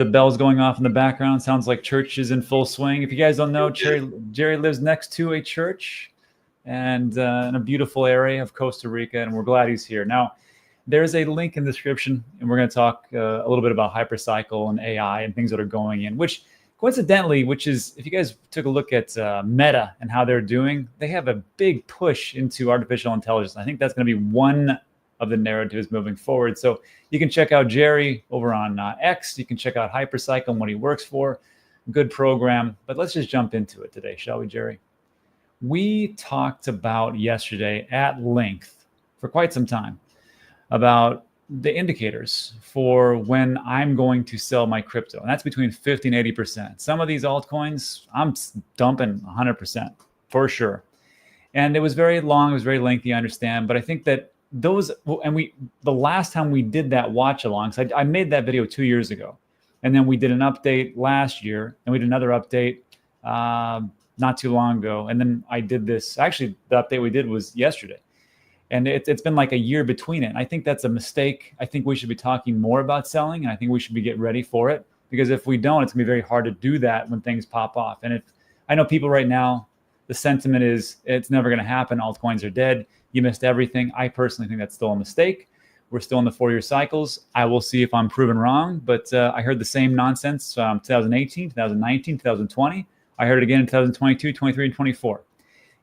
The bells going off in the background. Sounds like church is in full swing. If you guys don't know, Jerry lives next to a church and in a beautiful area of Costa Rica, and we're glad he's here. Now, there's a link in the description, and we're going to talk a little bit about Hypercycle and AI and things that are going in, which coincidentally, if you guys took a look at Meta and how they're doing, they have a big push into artificial intelligence. I think that's going to be one of the narratives moving forward. So you can check out Jerry over on X. You can check out Hypercycle and what he works for. Good program. But let's just jump into it today, shall we, Jerry? We talked about yesterday at length for quite some time about the indicators for when I'm going to sell my crypto. And that's between 50 and 80%. Some of these altcoins, I'm dumping 100% for sure. And it was very long, it was very lengthy, I understand. But I think that the last time we did that watch along, so I made that video 2 years ago. And then we did an update last year, and we did another update not too long ago. And then I did this, actually the update we did was yesterday. And it's been like a year between it. And I think that's a mistake. I think we should be talking more about selling, and I think we should be getting ready for it. Because if we don't, it's gonna be very hard to do that when things pop off. And if I know people right now, the sentiment is it's never gonna happen. Altcoins are dead. You missed everything. I personally think that's still a mistake. We're still in the 4-year cycles. I will see if I'm proven wrong, but I heard the same nonsense 2018, 2019, 2020. I heard it again in 2022, 23, and 24.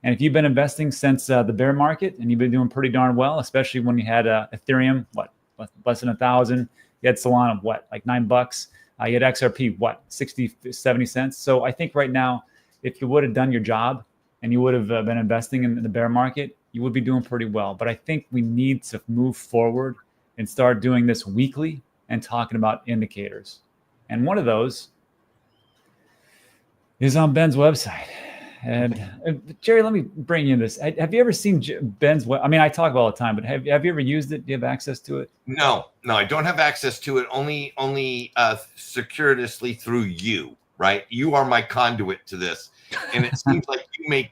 And if you've been investing since the bear market and you've been doing pretty darn well, especially when you had Ethereum, less than 1,000, you had Solana, like $9. You had XRP, 60, 70 cents. So I think right now, if you would have done your job and you would have been investing in the bear market, you would be doing pretty well. But I think we need to move forward and start doing this weekly and talking about indicators. And one of those is on Ben's website. And Jerry, let me bring you in this. Have you ever seen Ben's web? I mean, I talk about it all the time, but have you ever used it? Do you have access to it? No, I don't have access to it. Only circuitously through you, right? You are my conduit to this, and it seems like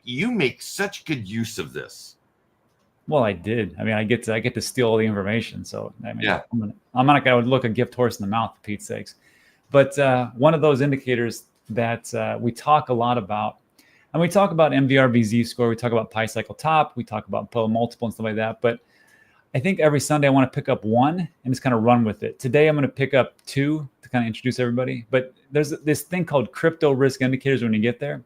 you make such good use of this. Well, I did. I mean, I get to steal all the information. So I mean, yeah. I'm not going to look a gift horse in the mouth, for Pete's sakes. But one of those indicators that we talk a lot about. And we talk about MVRBZ score, we talk about pi cycle top, we talk about PO multiple and stuff like that. But I think every Sunday I want to pick up one and just kind of run with it. Today I'm going to pick up two to kind of introduce everybody. But there's this thing called crypto risk indicators when you get there.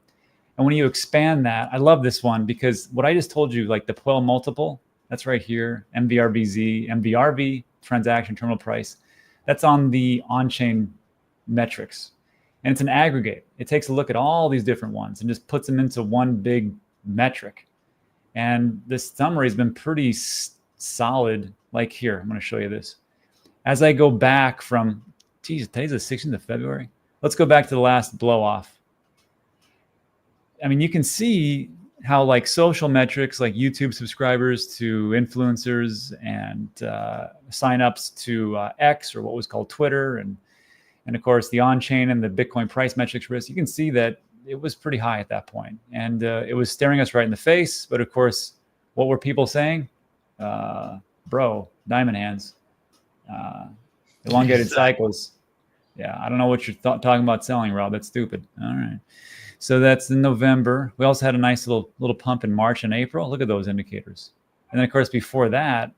And when you expand that, I love this one because what I just told you, like the PO multiple, that's right here, MVRBZ, MVRV, transaction terminal price. That's on the on-chain metrics. And it's an aggregate. It takes a look at all these different ones and just puts them into one big metric. And this summary has been pretty solid. Like here, I'm going to show you this. As I go back from, today's the 16th of February. Let's go back to the last blow off. I mean, you can see how like social metrics like YouTube subscribers to influencers and signups to X, or what was called Twitter, and of course, the on-chain and the Bitcoin price metrics risk, you can see that it was pretty high at that point. And it was staring us right in the face. But of course, what were people saying? Bro, diamond hands, elongated cycles. Yeah, I don't know what you're talking about selling, Rob. That's stupid. All right. So that's in November. We also had a nice little pump in March and April. Look at those indicators. And then, of course, before that,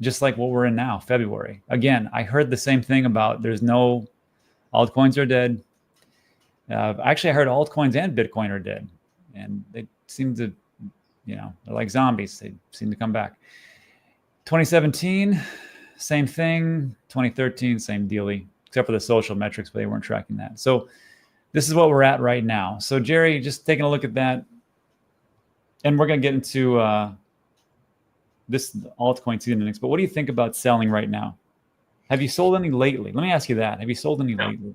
just like what we're in now, February. Again, I heard the same thing about there's no altcoins are dead. Actually, I heard altcoins and Bitcoin are dead. And they seem to, they're like zombies. They seem to come back. 2017, same thing. 2013, same dealie, except for the social metrics, but they weren't tracking that. So this is what we're at right now. So Jerry, just taking a look at that. And we're going to get into this altcoin season index, but what do you think about selling right now? Have you sold any lately? Let me ask you that. Have you sold any lately?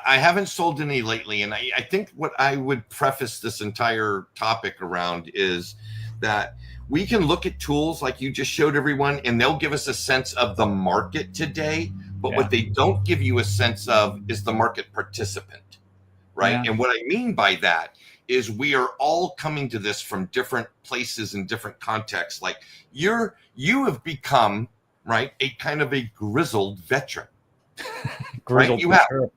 I haven't sold any lately. And I think what I would preface this entire topic around is that we can look at tools like you just showed everyone, and they'll give us a sense of the market today. But what they don't give you a sense of is the market participant, right? Yeah. And what I mean by that is we are all coming to this from different places and different contexts. Like you have become, right, a kind of a grizzled veteran. Grizzled, right? You have. Sure.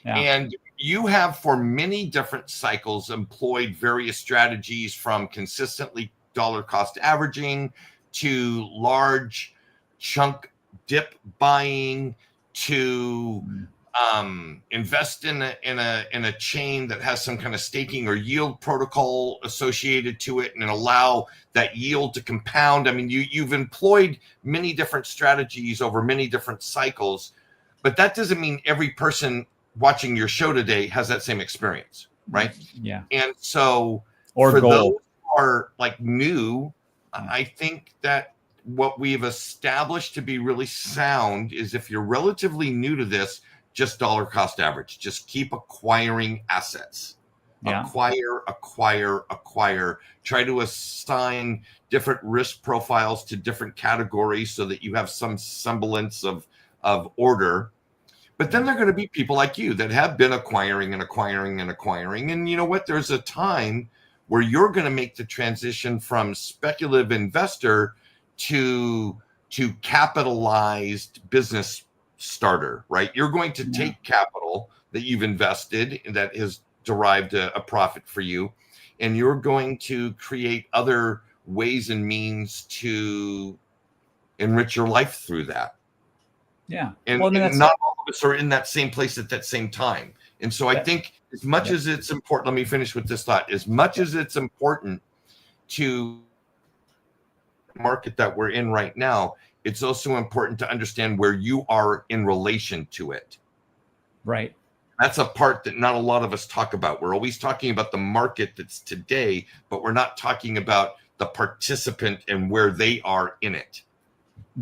Yeah. And you have for many different cycles employed various strategies from consistently dollar cost averaging to large chunk dip buying to invest in a chain that has some kind of staking or yield protocol associated to it and allow that yield to compound. I mean, you've employed many different strategies over many different cycles, but that doesn't mean every person watching your show today has that same experience, right? Yeah. And so Or for goal. those who are like new, I think that what we've established to be really sound is if you're relatively new to this, just dollar cost average. Just keep acquiring assets. Yeah. Acquire. Try to assign different risk profiles to different categories so that you have some semblance of order. But then there are going to be people like you that have been acquiring. And you know what? There's a time where you're going to make the transition from speculative investor to capitalized business starter, right? You're going to take capital that you've invested that has derived a profit for you, and you're going to create other ways and means to enrich your life through that. Yeah. And, Well, I mean, and not all of us are in that same place at that same time. And so I think as much as it's important, let me finish with this thought, as much as it's important to market that we're in right now, it's also important to understand where you are in relation to it. Right. That's a part that not a lot of us talk about. We're always talking about the market that's today, but we're not talking about the participant and where they are in it.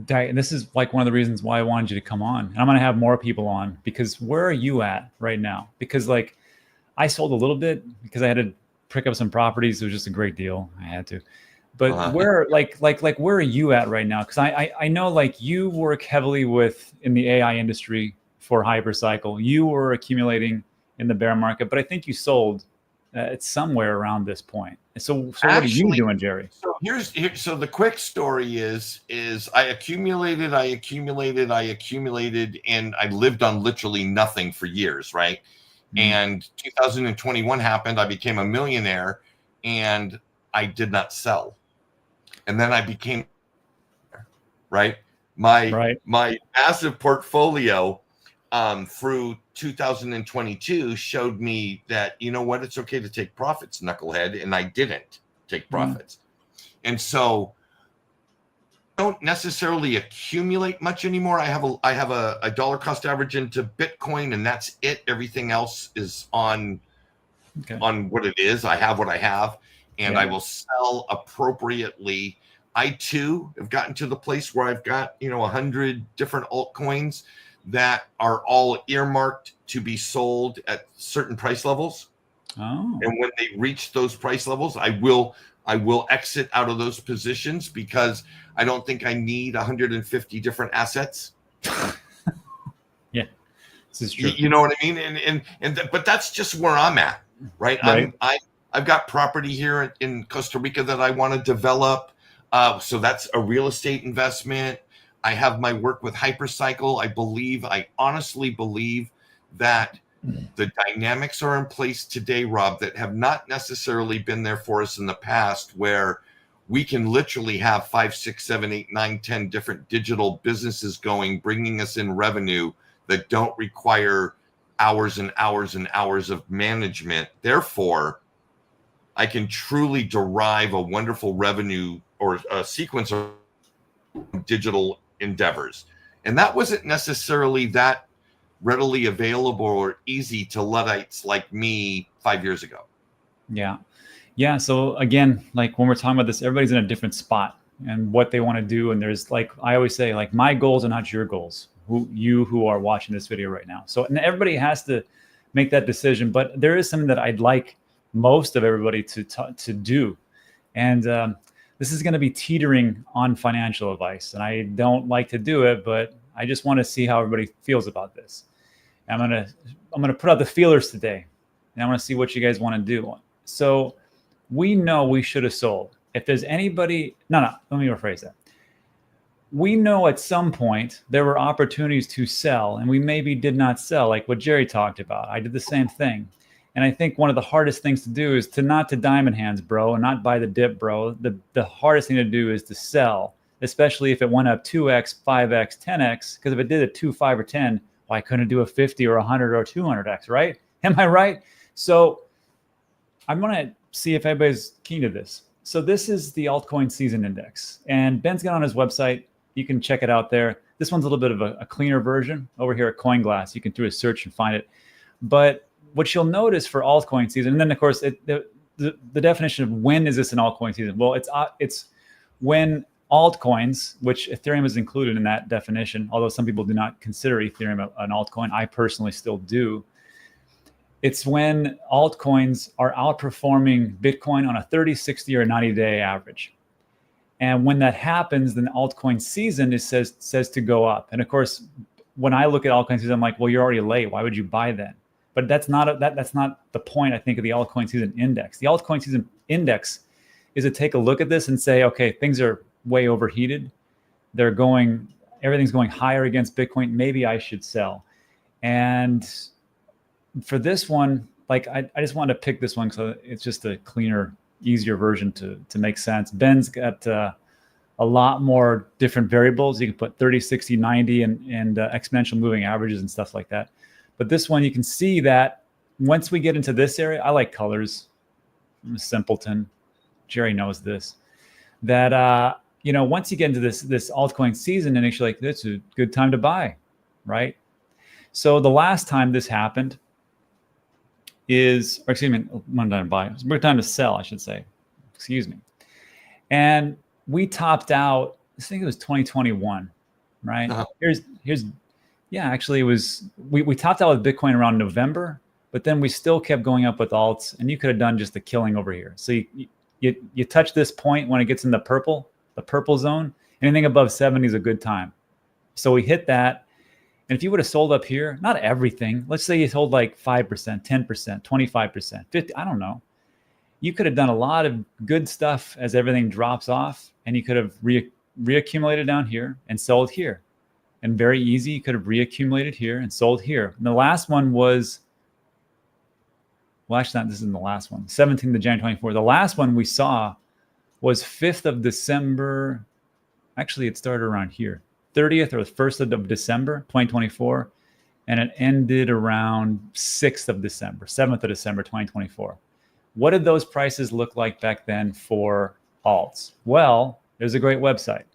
And this is like one of the reasons why I wanted you to come on. And I'm going to have more people on, because where are you at right now? Because like I sold a little bit because I had to pick up some properties. It was just a great deal. I had to. But where like where are you at right now? Because I know like you work heavily in the AI industry for Hypercycle. You were accumulating in the bear market, but I think you sold it's somewhere around this point. So actually, what are you doing, Jerry? So so the quick story is I accumulated, and I lived on literally nothing for years, right? And 2021 happened. I became a millionaire, and I did not sell. And then I became right. My massive portfolio through 2022 showed me that, you know what, it's okay to take profits, knucklehead, and I didn't take profits. And so I don't necessarily accumulate much anymore. I have a dollar cost average into Bitcoin, and that's it. Everything else is on what it is. I have what I have, and I will sell appropriately. I too have gotten to the place where I've got 100 different altcoins that are all earmarked to be sold at certain price levels. And when they reach those price levels, I will exit out of those positions because I don't think I need 150 different assets. Yeah, this is true. You know what I mean? But that's just where I'm at, right? I've got property here in Costa Rica that I want to develop. So that's a real estate investment. I have my work with Hypercycle. I honestly believe that the dynamics are in place today, Rob, that have not necessarily been there for us in the past, where we can literally have 5, 6, 7, 8, 9, 10 different digital businesses going, bringing us in revenue that don't require hours and hours and hours of management. Therefore, I can truly derive a wonderful revenue or a sequence of digital endeavors. And that wasn't necessarily that readily available or easy to Luddites like me 5 years ago. Yeah. So again, like when we're talking about this, everybody's in a different spot and what they want to do. And there's like, I always say, like, my goals are not your goals, who are watching this video right now. So and everybody has to make that decision, but there is something that I'd like most of everybody to do. And this is going to be teetering on financial advice. And I don't like to do it, but I just want to see how everybody feels about this. I'm gonna put out the feelers today, and I want to see what you guys want to do. So we know we should have sold. If there's anybody, let me rephrase that. we know at some point there were opportunities to sell, and we maybe did not sell, like what Jerry talked about. I did the same thing. And I think one of the hardest things to do is to not to diamond hands, bro, and not buy the dip, bro. The hardest thing to do is to sell, especially if it went up 2x, 5x, 10x, because if it did a 2, 5, or 10, why couldn't it do a 50 or 100 or 200x, right? Am I right? So I'm going to see if anybody's keen to this. So this is the altcoin season index, and Ben's got on his website. You can check it out there. This one's a little bit of a cleaner version over here at CoinGlass. You can do a search and find it. But what you'll notice for altcoin season, and then of course the definition of when is this an altcoin season? Well, it's when altcoins, which Ethereum is included in that definition, although some people do not consider Ethereum an altcoin. I personally still do. It's when altcoins are outperforming Bitcoin on a 30, 60, or 90-day average. And when that happens, then altcoin season says to go up. And of course, when I look at altcoin season, I'm like, well, you're already late. Why would you buy then? But that's not the point, I think, of the altcoin season index. The altcoin season index is to take a look at this and say, okay, things are way overheated. Everything's going higher against Bitcoin. Maybe I should sell. And for this one, like I just wanted to pick this one because it's just a cleaner, easier version to make sense. Ben's got a lot more different variables. You can put 30, 60, 90 and exponential moving averages and stuff like that. But this one, you can see that once we get into this area, I like colors. I'm a simpleton. Jerry knows this. That once you get into this altcoin season, and actually, like, this is a good time to buy, right? So the last time this happened one time to buy. It's a good time to sell, I should say. Excuse me. And we topped out. I think it was 2021, right? Uh-huh. Actually, it was we topped out with Bitcoin around November, but then we still kept going up with alts, and you could have done just the killing over here. So you touch this point when it gets in the purple zone. Anything above 70 is a good time. So we hit that, and if you would have sold up here, not everything. Let's say you sold like 5%, 10%, 25%, 50. I don't know. You could have done a lot of good stuff as everything drops off, and you could have reaccumulated down here and sold here. And very easy, you could have reaccumulated here and sold here. And the last one was, well, actually, this isn't the last one, 17th of January 24. The last one we saw was 5th of December. Actually, it started around here, 30th or the 1st of December, 2024. And it ended around 6th of December, 7th of December, 2024. What did those prices look like back then for alts? Well, there's a great website.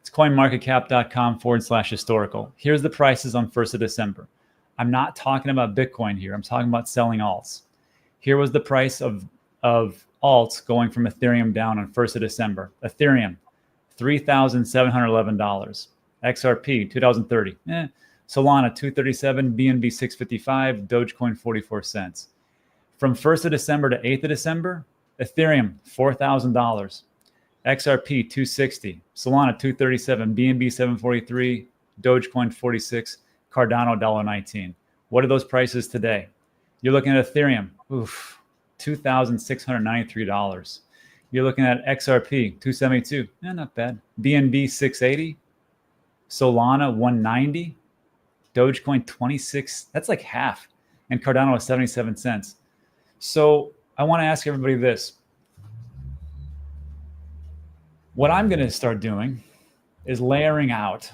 It's coinmarketcap.com/historical. Here's the prices on 1st of December. I'm not talking about Bitcoin here. I'm talking about selling alts. Here was the price of alts going from Ethereum down on 1st of December. Ethereum, $3,711. XRP, 2030. Solana, 237. BNB, 655. Dogecoin, 44 cents. From 1st of December to 8th of December, Ethereum, $4,000. XRP 260, Solana 237, BNB 743, Dogecoin 46, Cardano $1.19. What are those prices today? You're looking at Ethereum, $2,693. You're looking at XRP 272, not bad. BNB 680, Solana 190, Dogecoin 26. That's like half, and Cardano is 77 cents. So I want to ask everybody this. What I'm going to start doing is layering out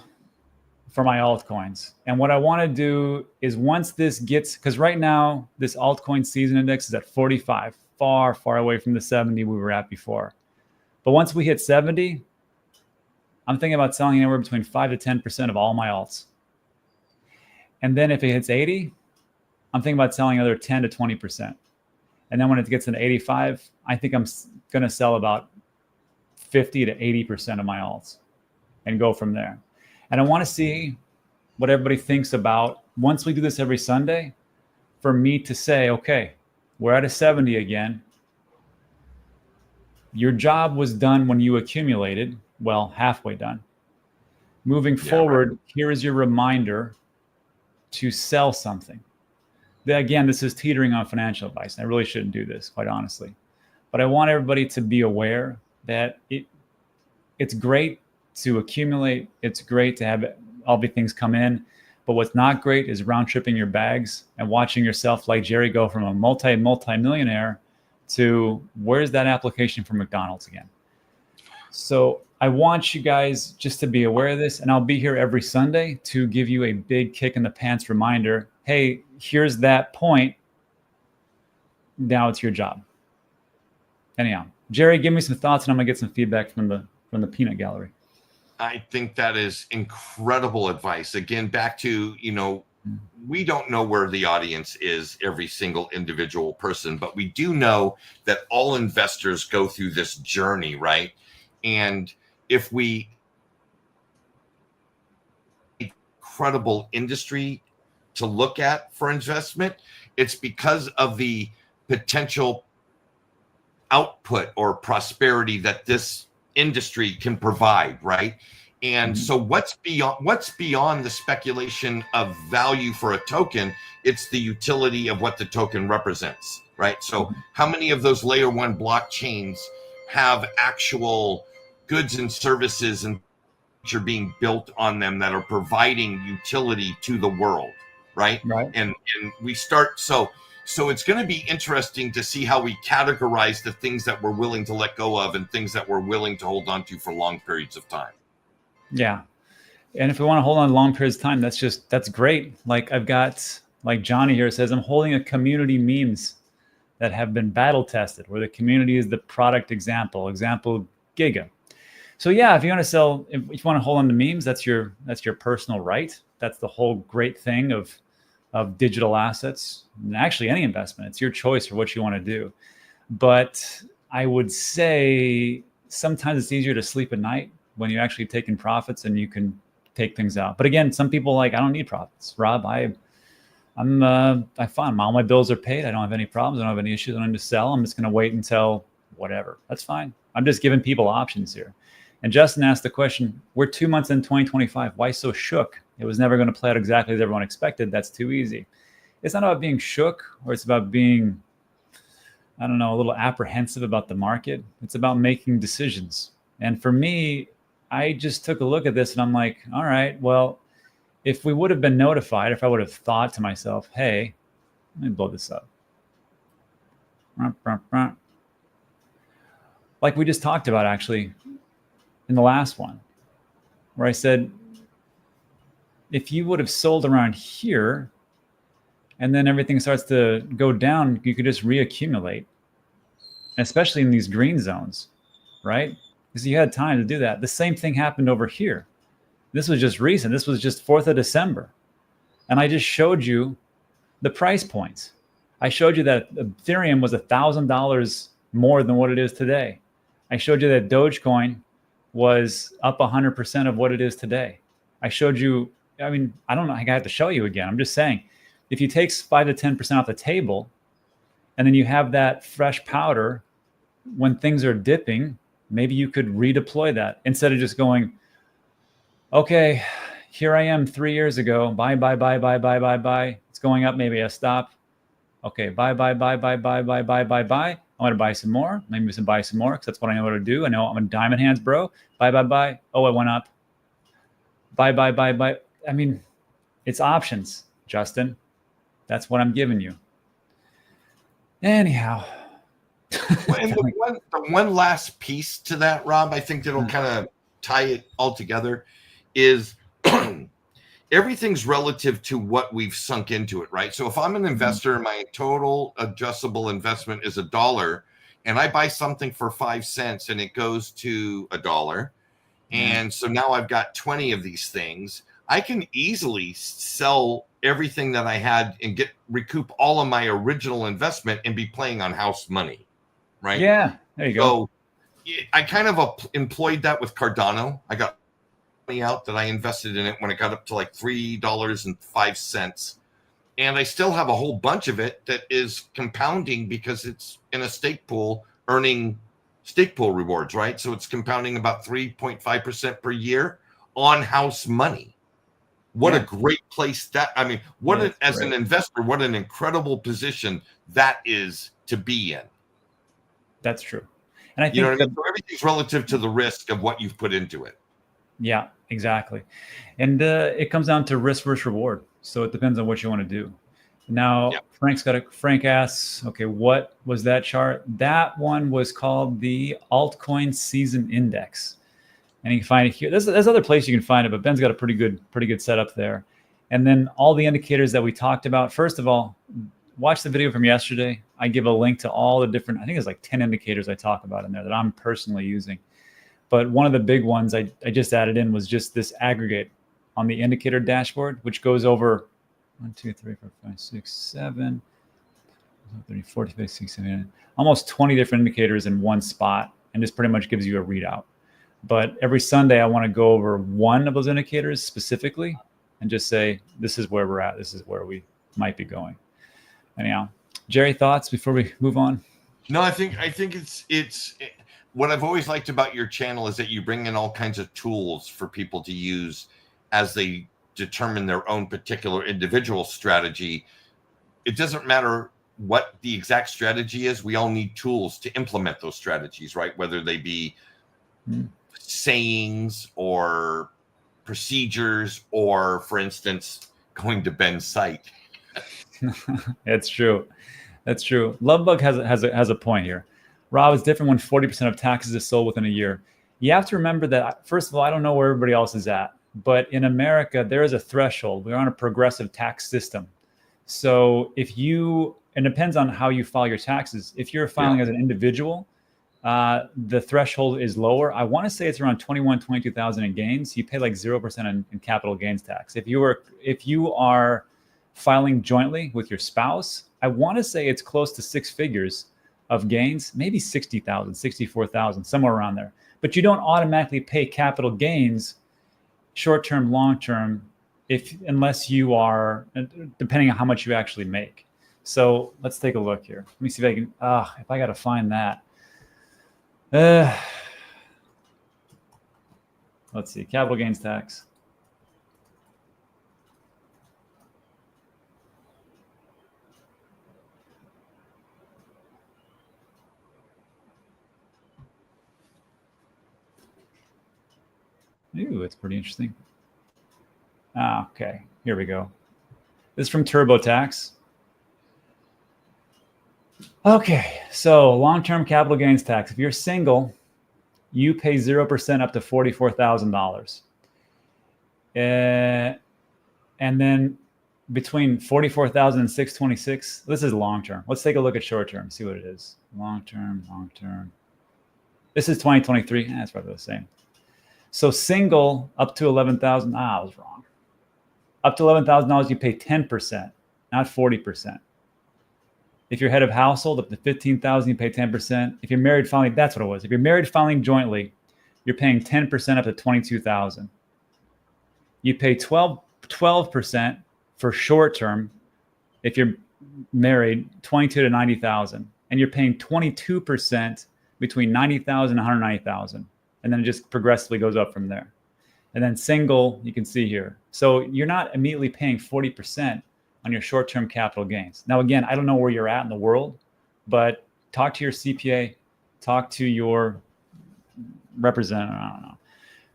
for my altcoins. And what I want to do is once this gets, because right now this altcoin season index is at 45, far, far away from the 70 we were at before. But once we hit 70, I'm thinking about selling anywhere between 5 to 10% of all my alts. And then if it hits 80, I'm thinking about selling another 10 to 20%. And then when it gets to 85, I think I'm going to sell about 50 to 80% of my alts and go from there. And I want to see what everybody thinks about, once we do this every Sunday, for me to say, okay, we're at a 70 again. Your job was done when you accumulated, well, halfway done. Moving forward, right. Here is your reminder to sell something. Again, this is teetering on financial advice. And I really shouldn't do this, quite honestly. But I want everybody to be aware that it's great to accumulate. It's great to have all the things come in. But what's not great is round tripping your bags and watching yourself like Jerry go from a multi-millionaire to where's that application for McDonald's again? So I want you guys just to be aware of this, and I'll be here every Sunday to give you a big kick in the pants reminder. Hey, here's that point. Now it's your job. Anyhow, Jerry, give me some thoughts, and I'm gonna get some feedback from the peanut gallery. I think that is incredible advice. Again, back to, we don't know where the audience is, every single individual person, but we do know that all investors go through this journey, right? And if we incredible industry to look at for investment, it's because of the potential output or prosperity that this industry can provide, right? And so what's beyond the speculation of value for a token? It's the utility of what the token represents, right? So how many of those layer one blockchains have actual goods and services and are being built on them that are providing utility to the world, right? And we start, so it's going to be interesting to see how we categorize the things that we're willing to let go of and things that we're willing to hold on to for long periods of time. Yeah. And if we want to hold on long periods of time, that's great. Like I've got, like Johnny here says, I'm holding a community memes that have been battle tested, where the community is the product example Giga. So yeah, if you want to sell, if you want to hold on to memes, that's your personal right. That's the whole great thing of digital assets, and actually any investment. It's your choice for what you want to do. But I would say sometimes it's easier to sleep at night when you're actually taking profits and you can take things out. But again, some people like, I don't need profits. Rob, I'm fine. All my bills are paid. I don't have any problems. I don't have any issues. I don't need to sell. I'm just going to wait until whatever. That's fine. I'm just giving people options here. And Justin asked the question, we're 2 months in 2025. Why so shook? It was never going to play out exactly as everyone expected. That's too easy. It's not about being shook, or it's about being, I don't know, a little apprehensive about the market. It's about making decisions. And for me, I just took a look at this and I'm like, all right, well, if we would have been notified, if I would have thought to myself, hey, let me blow this up. Like we just talked about actually in the last one, where I said, if you would have sold around here and then everything starts to go down, you could just reaccumulate, especially in these green zones, right? Because you had time to do that. The same thing happened over here. This was just recent. This was just 4th of December. And I just showed you the price points. I showed you that Ethereum was $1,000 more than what it is today. I showed you that Dogecoin was up 100% of what it is today. I showed you, I mean, I don't know, I have to show you again. I'm just saying, if you take 5 to 10% off the table, and then you have that fresh powder when things are dipping, maybe you could redeploy that instead of just going, okay, here I am 3 years ago, buy. It's going up, maybe I stop. Okay, buy. I want to buy some more. Maybe we should buy some more because that's what I know how to do. I know I'm in diamond hands, bro. Buy. Oh, it went up. Buy. I mean, it's options, Justin. That's what I'm giving you. Anyhow. And the one last piece to that, Rob, I think that'll kind of tie it all together is everything's relative to what we've sunk into it, right? So if I'm an investor and my total adjustable investment is $1 and I buy something for 5 cents and it goes to $1, and so now I've got 20 of these things, I can easily sell everything that I had and recoup all of my original investment and be playing on house money, right? Yeah, there you go. So I kind of employed that with Cardano. I got money out that I invested in it when it got up to like $3.05. And I still have a whole bunch of it that is compounding because it's in a stake pool earning stake pool rewards, right? So it's compounding about 3.5% per year on house money. What a great place that, I mean, as an investor, what an incredible position that is to be in. That's true. And I think you know what I mean? So everything's relative to the risk of what you've put into it. Yeah, exactly. And it comes down to risk versus reward. So it depends on what you want to do. Now, Yep. Frank asks, okay, what was that chart? That one was called the Altcoin Season Index. And you can find it here. There's other places you can find it, but Ben's got a pretty good setup there. And then all the indicators that we talked about. First of all, watch the video from yesterday. I give a link to all the different, I think it's like 10 indicators I talk about in there that I'm personally using. But one of the big ones I just added in was just this aggregate on the indicator dashboard, which goes over 1, 2, 3, 4, 5, 6, 7, 30, 40, 50, 60, 70, almost 20 different indicators in one spot, and just pretty much gives you a readout. But every Sunday, I want to go over one of those indicators specifically and just say, this is where we're at. This is where we might be going. Anyhow, Jerry, thoughts before we move on? No, I think it's what I've always liked about your channel is that you bring in all kinds of tools for people to use as they determine their own particular individual strategy. It doesn't matter what the exact strategy is. We all need tools to implement those strategies, right? Whether they be sayings or procedures, or for instance, going to Ben's site. It's true. That's true. Lovebug has a point here. Rob, it's different when 40% of taxes is sold within a year. You have to remember that, first of all, I don't know where everybody else is at, but in America, there is a threshold. We're on a progressive tax system. So it depends on how you file your taxes. If you're filing as an individual, the threshold is lower. I want to say it's around 22,000 in gains. You pay like 0% in capital gains tax. If you are filing jointly with your spouse, I want to say it's close to 6 figures of gains, maybe 60,000, 64,000, somewhere around there. But you don't automatically pay capital gains, short-term, long-term, unless you are, depending on how much you actually make. So let's take a look here. Let me see if I can, if I got to find that. Let's see, capital gains tax. Ooh, it's pretty interesting. Okay, here we go. This is from TurboTax. Okay, so long-term capital gains tax. If you're single, you pay 0% up to $44,000. And then between 44,000 and 626, this is long-term. Let's take a look at short-term, see what it is. Long-term. This is 2023. That's probably the same. So single up to 11,000. I was wrong. Up to $11,000, you pay 10%, not 40%. If you're head of household, up to 15,000, you pay 10%. If you're married filing, that's what it was. If you're married filing jointly, you're paying 10% up to 22,000. You pay 12% for short term. If you're married, 22 to 90,000, and you're paying 22% between 90,000 and 190,000. And then it just progressively goes up from there. And then single, you can see here. So you're not immediately paying 40% on your short-term capital gains. Now, again, I don't know where you're at in the world, but talk to your CPA, talk to your representative, I don't know,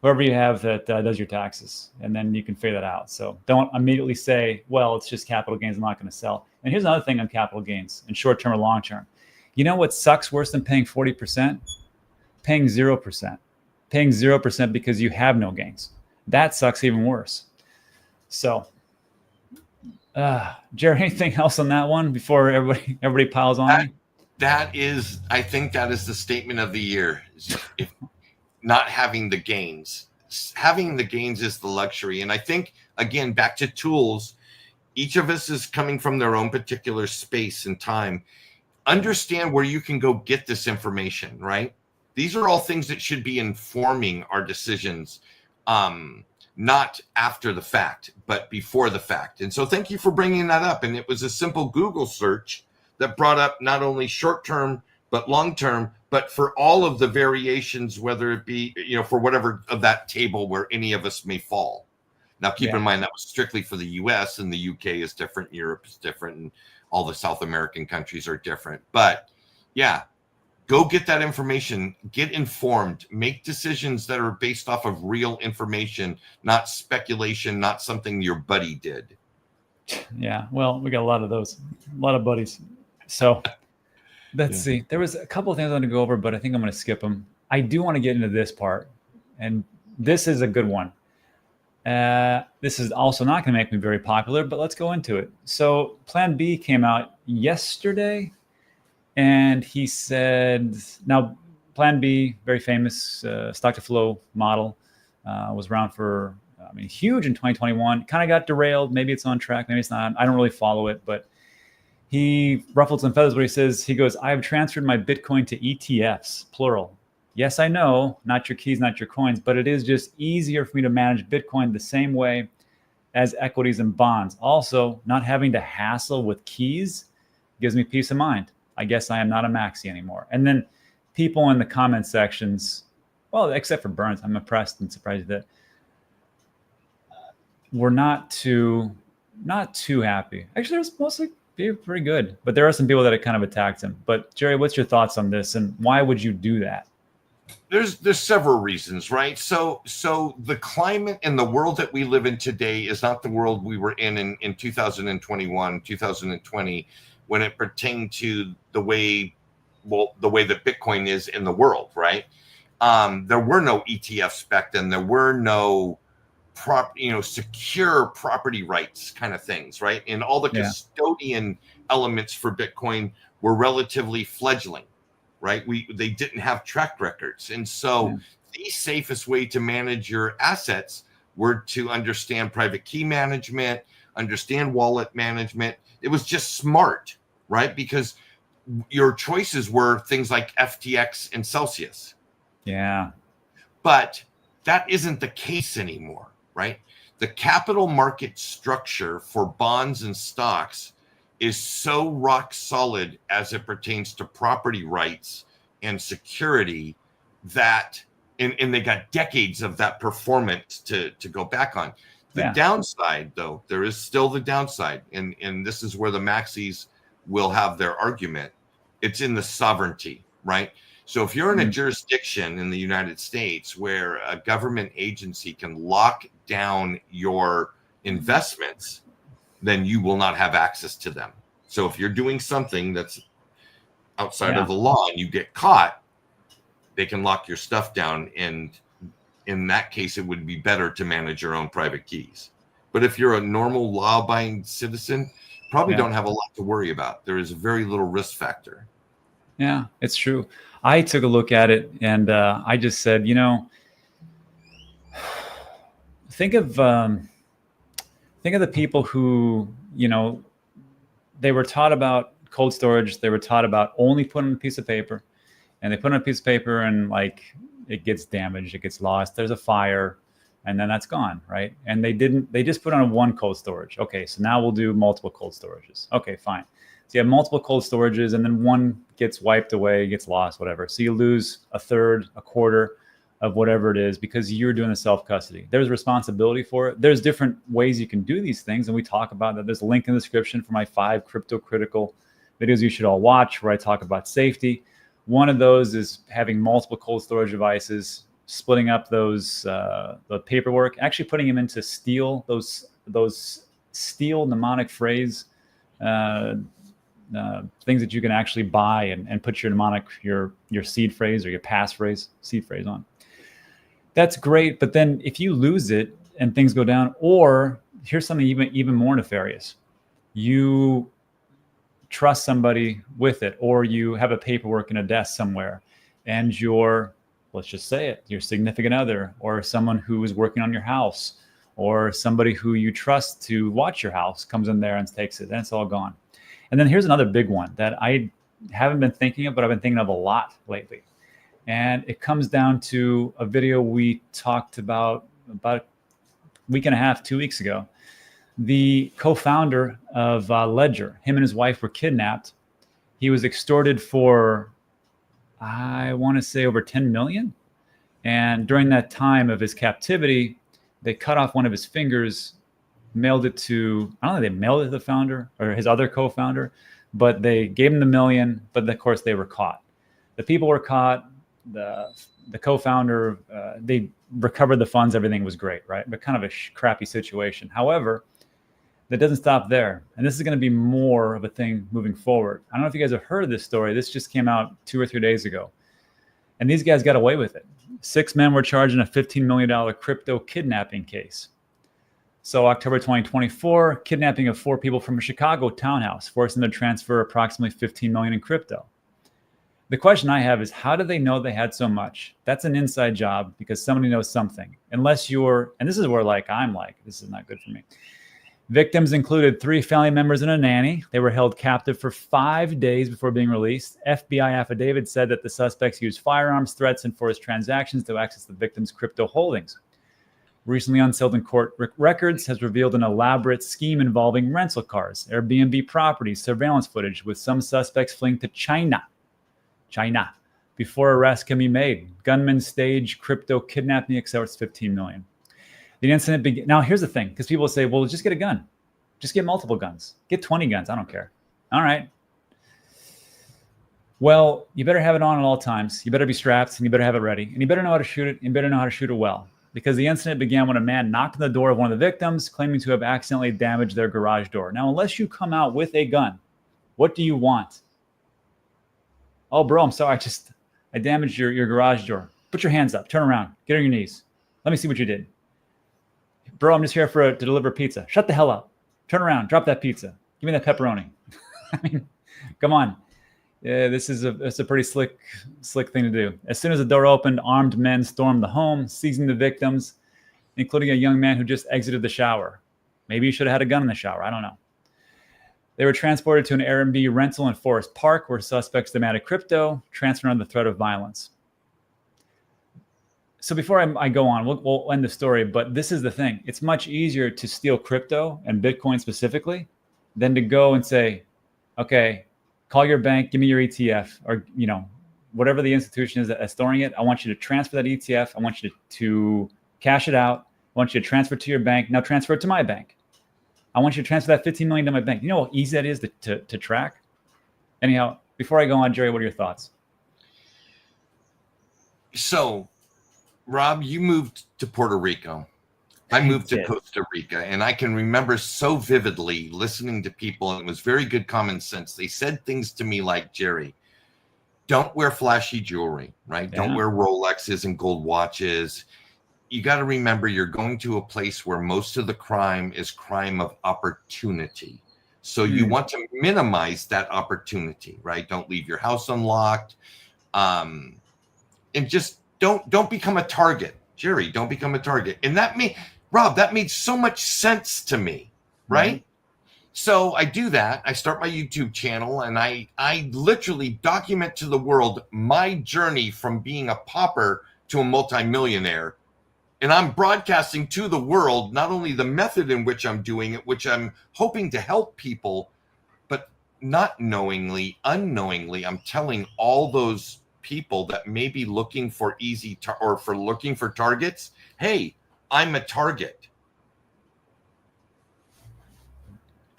whoever you have that does your taxes, and then you can figure that out. So don't immediately say, well, it's just capital gains, I'm not going to sell. And here's another thing on capital gains in short-term or long-term. You know what sucks worse than paying 40%? Paying 0%. Paying 0% because you have no gains. That sucks even worse. So, Jerry, anything else on that one before everybody piles on? I think that is the statement of the year. If not having the gains. Having the gains is the luxury. And I think, again, back to tools, each of us is coming from their own particular space and time. Understand where you can go get this information, right? These are all things that should be informing our decisions, not after the fact, but before the fact. And so thank you for bringing that up. And it was a simple Google search that brought up not only short-term, but long-term, but for all of the variations, whether it be, for whatever of that table where any of us may fall. Now, keep in mind that was strictly for the US, and the UK is different, Europe is different, and all the South American countries are different. But yeah, Go get that information, get informed, make decisions that are based off of real information, not speculation, not something your buddy did. Yeah, well, we got a lot of those, a lot of buddies. So let's see. There was a couple of things I want to go over, but I think I'm going to skip them. I do want to get into this part, and this is a good one. This is also not going to make me very popular, but let's go into it. So Plan B came out yesterday, and he said, now Plan B, very famous stock to flow model, was around for, I mean, huge in 2021, kind of got derailed. Maybe it's on track, maybe it's not. I don't really follow it, but he ruffled some feathers where he says, he goes, I have transferred my Bitcoin to ETFs, plural. Yes, I know, not your keys, not your coins, but it is just easier for me to manage Bitcoin the same way as equities and bonds. Also, not having to hassle with keys gives me peace of mind. I guess I am not a maxi anymore. And then people in the comment sections, well, except for Burns, I'm impressed and surprised that we're not too happy. Actually, there's mostly pretty good, but there are some people that have kind of attacked him. But Jerry, what's your thoughts on this, and why would you do that? There's several reasons, right? So the climate and the world that we live in today is not the world we were in 2021, 2020, when it pertained to the way that Bitcoin is in the world, right? There were no ETFs back then. There were no secure property rights kind of things, right? And all the custodian elements for Bitcoin were relatively fledgling, right? They didn't have track records. And so the safest way to manage your assets were to understand private key management, understand wallet management. It was just smart, right? Because your choices were things like FTX and Celsius. Yeah. But that isn't the case anymore, right? The capital market structure for bonds and stocks is so rock solid as it pertains to property rights and security that, and they got decades of that performance to go back on. The downside, though, there is still the downside, and this is where the maxis will have their argument. It's in the sovereignty, right? So if you're in a jurisdiction in the United States where a government agency can lock down your investments, then you will not have access to them. So if you're doing something that's outside of the law and you get caught, they can lock your stuff down. And in that case, it would be better to manage your own private keys. But if you're a normal law-abiding citizen, probably don't have a lot to worry about. There is very little risk factor. Yeah, it's true. I took a look at it and I just said, think of the people who, they were taught about cold storage. They were taught about only putting on a piece of paper, and they put on a piece of paper and it gets damaged, it gets lost. There's a fire, and then that's gone, right? And they just put on one cold storage. Okay, so now we'll do multiple cold storages. Okay, fine. So you have multiple cold storages, and then one gets wiped away, gets lost, whatever. So you lose a third, a quarter of whatever it is because you're doing the self-custody. There's responsibility for it. There's different ways you can do these things, and we talk about that. There's a link in the description for my 5 crypto critical videos you should all watch where I talk about safety. One of those is having multiple cold storage devices, splitting up those the paperwork, actually putting them into steel, those steel mnemonic phrase things that you can actually buy and put your mnemonic, your seed phrase or your passphrase, seed phrase on. That's great, but then if you lose it and things go down, or here's something even more nefarious, you trust somebody with it, or you have a paperwork in a desk somewhere, and let's just say it, your significant other, or someone who is working on your house, or somebody who you trust to watch your house comes in there and takes it, then it's all gone. And then here's another big one that I haven't been thinking of, but I've been thinking of a lot lately. And it comes down to a video we talked about a week and a half, 2 weeks ago. The co-founder of Ledger, him and his wife were kidnapped. He was extorted for, I want to say, over 10 million. And during that time of his captivity, they cut off one of his fingers, mailed it to, I don't know if they mailed it to the founder or his other co-founder, but they gave him the million, but of course they were caught. The people were caught. The co-founder, they recovered the funds. Everything was great, right? But kind of a crappy situation. However, that doesn't stop there. And this is going to be more of a thing moving forward. I don't know if you guys have heard of this story. This just came out 2 or 3 days ago. And these guys got away with it. 6 men were charged in a $15 million crypto kidnapping case. So October 2024, kidnapping of 4 people from a Chicago townhouse, forcing them to transfer approximately $15 million in crypto. The question I have is, how do they know they had so much? That's an inside job because somebody knows something. Unless you're, and this is where I'm like, this is not good for me. Victims included 3 family members and a nanny. They were held captive for 5 days before being released. FBI affidavit said that the suspects used firearms, threats, and forced transactions to access the victims' crypto holdings. Recently unsealed in court records has revealed an elaborate scheme involving rental cars, Airbnb properties, surveillance footage, with some suspects fleeing to China before arrests can be made. Gunmen stage crypto kidnapping, extorts $15 million. The incident began. Now, here's the thing, because people say, well, just get a gun. Just get multiple guns. Get 20 guns. I don't care. All right. Well, you better have it on at all times. You better be strapped, and you better have it ready. And you better know how to shoot it. And you better know how to shoot it well. Because the incident began when a man knocked on the door of one of the victims, claiming to have accidentally damaged their garage door. Now, unless you come out with a gun, what do you want? Oh, bro, I'm sorry. I damaged your garage door. Put your hands up. Turn around. Get on your knees. Let me see what you did. Bro, I'm just here to deliver pizza. Shut the hell up. Turn around. Drop that pizza. Give me that pepperoni. I mean, come on. This is a pretty slick thing to do. As soon as the door opened, armed men stormed the home, seizing the victims, including a young man who just exited the shower. Maybe he should have had a gun in the shower. I don't know. They were transported to an Airbnb rental in Forest Park, where suspects demanded crypto, transferred under the threat of violence. So before I go on, we'll end the story, but this is the thing. It's much easier to steal crypto and Bitcoin specifically than to go and say, okay, call your bank, give me your ETF, or whatever the institution is that's storing it. I want you to transfer that ETF. I want you to cash it out. I want you to transfer it to your bank. Now transfer it to my bank. I want you to transfer that $15 million to my bank. You know how easy that is to track? Anyhow, before I go on, Jerry, what are your thoughts? So, Rob, you moved to Puerto Rico. I moved to Costa Rica, and I can remember so vividly listening to people, and it was very good common sense. They said things to me like, Jerry, don't wear flashy jewelry, right? Yeah. Don't wear Rolexes and gold watches. You got to remember you're going to a place where most of the crime is crime of opportunity. So you want to minimize that opportunity, right? Don't leave your house unlocked. And just don't become a target. Jerry, don't become a target. And that made so much sense to me, right? Mm-hmm. So I do that. I start my YouTube channel, and I literally document to the world my journey from being a pauper to a multimillionaire. And I'm broadcasting to the world not only the method in which I'm doing it, which I'm hoping to help people, but not unknowingly, I'm telling all those people that may be looking for looking for targets, hey, I'm a target.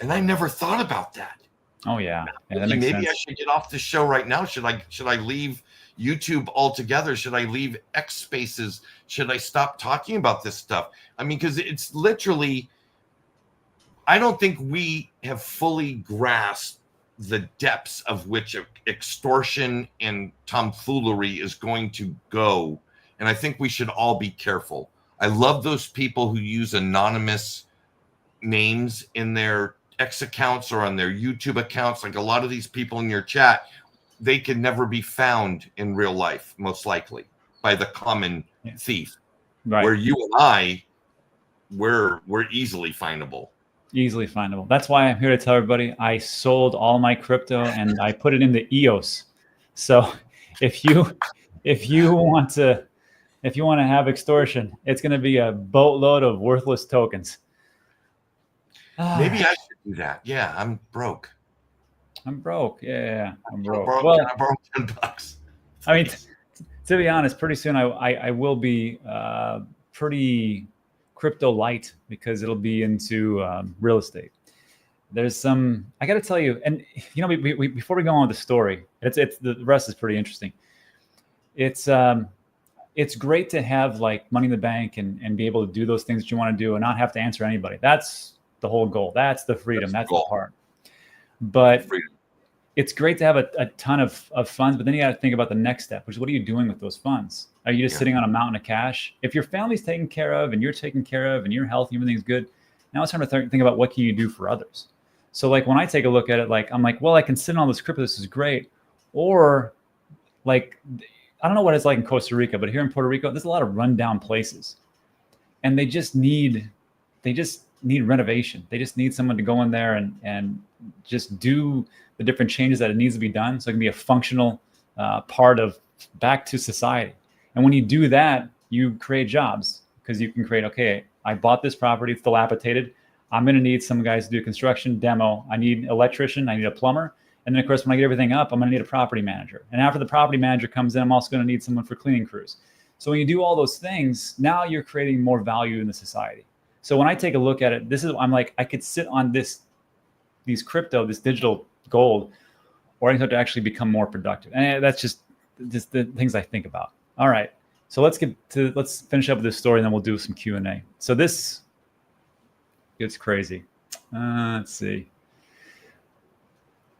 And I never thought about that. Oh yeah, that makes sense. I should get off the show right now. Should I leave YouTube altogether? Should I leave X Spaces? Should I stop talking about this stuff? I mean, because it's literally, I don't think we have fully grasped the depths of which extortion and tomfoolery is going to go. And I think we should all be careful. I love those people who use anonymous names in their X accounts or on their YouTube accounts. Like a lot of these people in your chat, they can never be found in real life, most likely, by the common thief. Right. Where you and I, we're easily findable. Easily findable. That's why I'm here to tell everybody I sold all my crypto and I put it into EOS. So if you want to have extortion, it's going to be a boatload of worthless tokens. Maybe I should do that. Yeah, I'm broke. I'm broke. Yeah, I'm broke. Can I borrow $10? I mean, to be honest, pretty soon I will be pretty crypto light because it'll be into real estate. there's some, I got to tell you, and you know, we before we go on with the story, it's the rest is pretty interesting. It's great to have like money in the bank and be able to do those things that you want to do and not have to answer anybody. That's the whole goal. That's the freedom. That's the part. But it's great to have a ton of funds, but then you got to think about the next step, which is what are you doing with those funds? Are you just sitting on a mountain of cash? If your family's taken care of and you're taken care of and you're healthy, everything's good, now it's time to think about what can you do for others. So like when I take a look at it, like I'm like, well, I can sit on this crypto. This is great. Or like, I don't know what it's like in Costa Rica, but here in Puerto Rico, there's a lot of rundown places, and they just need renovation. They just need someone to go in there and just do the different changes that it needs to be done, so it can be a functional part of back to society. And when you do that, you create jobs, because you can create, okay, I bought this property, it's dilapidated. I'm going to need some guys to do construction demo. I need an electrician. I need a plumber. And then, of course, when I get everything up, I'm going to need a property manager. And after the property manager comes in, I'm also going to need someone for cleaning crews. So when you do all those things, now you're creating more value in the society. So when I take a look at it, I'm like, I could sit on this digital gold, or I have to actually become more productive. And that's just the things I think about. All right. So let's finish up with this story, and then we'll do some Q&A. So this gets crazy. Let's see.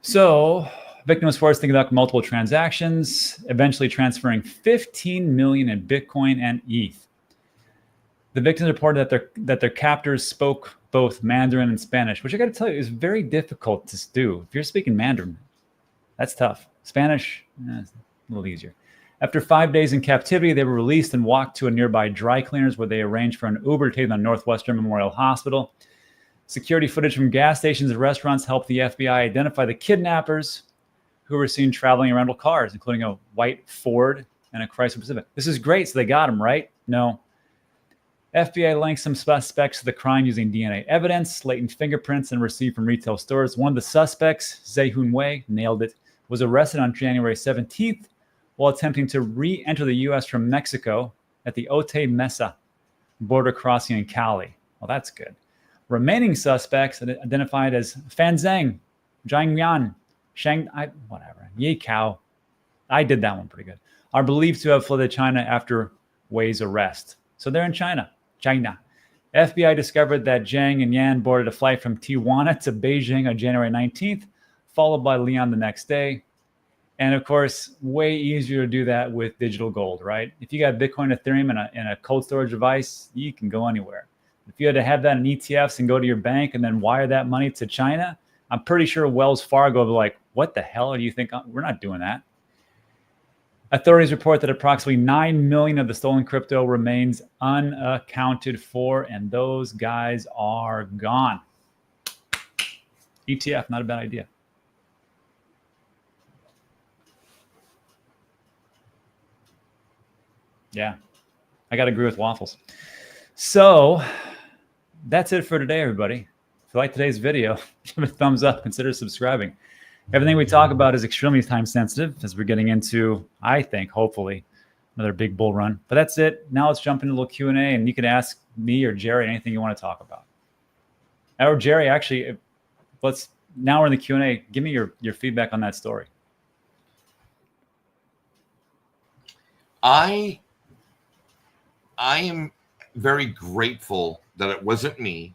So victim was forced to conduct multiple transactions, eventually transferring 15 million in Bitcoin and ETH. The victims reported that their captors spoke both Mandarin and Spanish, which I got to tell you is very difficult to do. If you're speaking Mandarin, that's tough. Spanish, a little easier. After 5 days in captivity, they were released and walked to a nearby dry cleaners, where they arranged for an Uber to take them to Northwestern Memorial Hospital. Security footage from gas stations and restaurants helped the FBI identify the kidnappers, who were seen traveling in rental cars, including a white Ford and a Chrysler Pacific. This is great. So they got them, right? No. FBI linked some suspects to the crime using DNA evidence, latent fingerprints, and received from retail stores. One of the suspects, Zehun Wei, nailed it, was arrested on January 17th while attempting to re-enter the U.S. from Mexico at the Otay Mesa border crossing in Cali. Well, that's good. Remaining suspects identified as Fan Zhang, Zhang Yan, Yi Kao, I did that one pretty good, are believed to have fled to China after Wei's arrest. So they're in China. FBI discovered that Zhang and Yan boarded a flight from Tijuana to Beijing on January 19th, followed by Leon the next day. And of course, way easier to do that with digital gold, right? If you got Bitcoin, Ethereum, and a cold storage device, you can go anywhere. If you had to have that in ETFs and go to your bank and then wire that money to China, I'm pretty sure Wells Fargo will be like, what the hell do you think? We're not doing that. Authorities report that approximately 9 million of the stolen crypto remains unaccounted for, and those guys are gone. ETF, not a bad idea. Yeah, I got to agree with Waffles. So that's it for today, everybody. If you like today's video, give it a thumbs up, consider subscribing. Everything we talk about is extremely time sensitive, as we're getting into, I think, hopefully, another big bull run. But that's it. Now let's jump into a little Q&A, and you can ask me or Jerry anything you want to talk about. Or Jerry, actually, now we're in the Q&A. Give me your feedback on that story. I am very grateful that it wasn't me,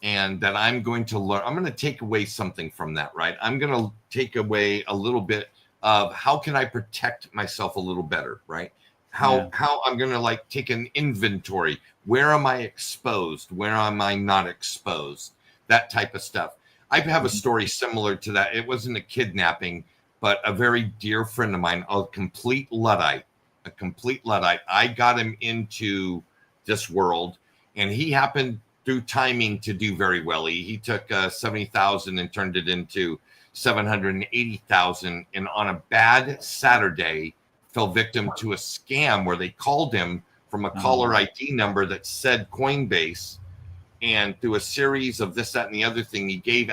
and that I'm going to learn. I'm going to take away something from that, right? I'm going to take away a little bit of how can I protect myself a little better, right? How I'm going to like take an inventory. Where am I exposed? Where am I not exposed? That type of stuff. I have a story similar to that. It wasn't a kidnapping, but a very dear friend of mine, a complete Luddite. I got him into this world, and he happened through timing to do very well. He took 70,000 and turned it into 780,000, and on a bad Saturday fell victim to a scam where they called him from a caller ID number that said Coinbase, and through a series of this, that, and the other thing, he gave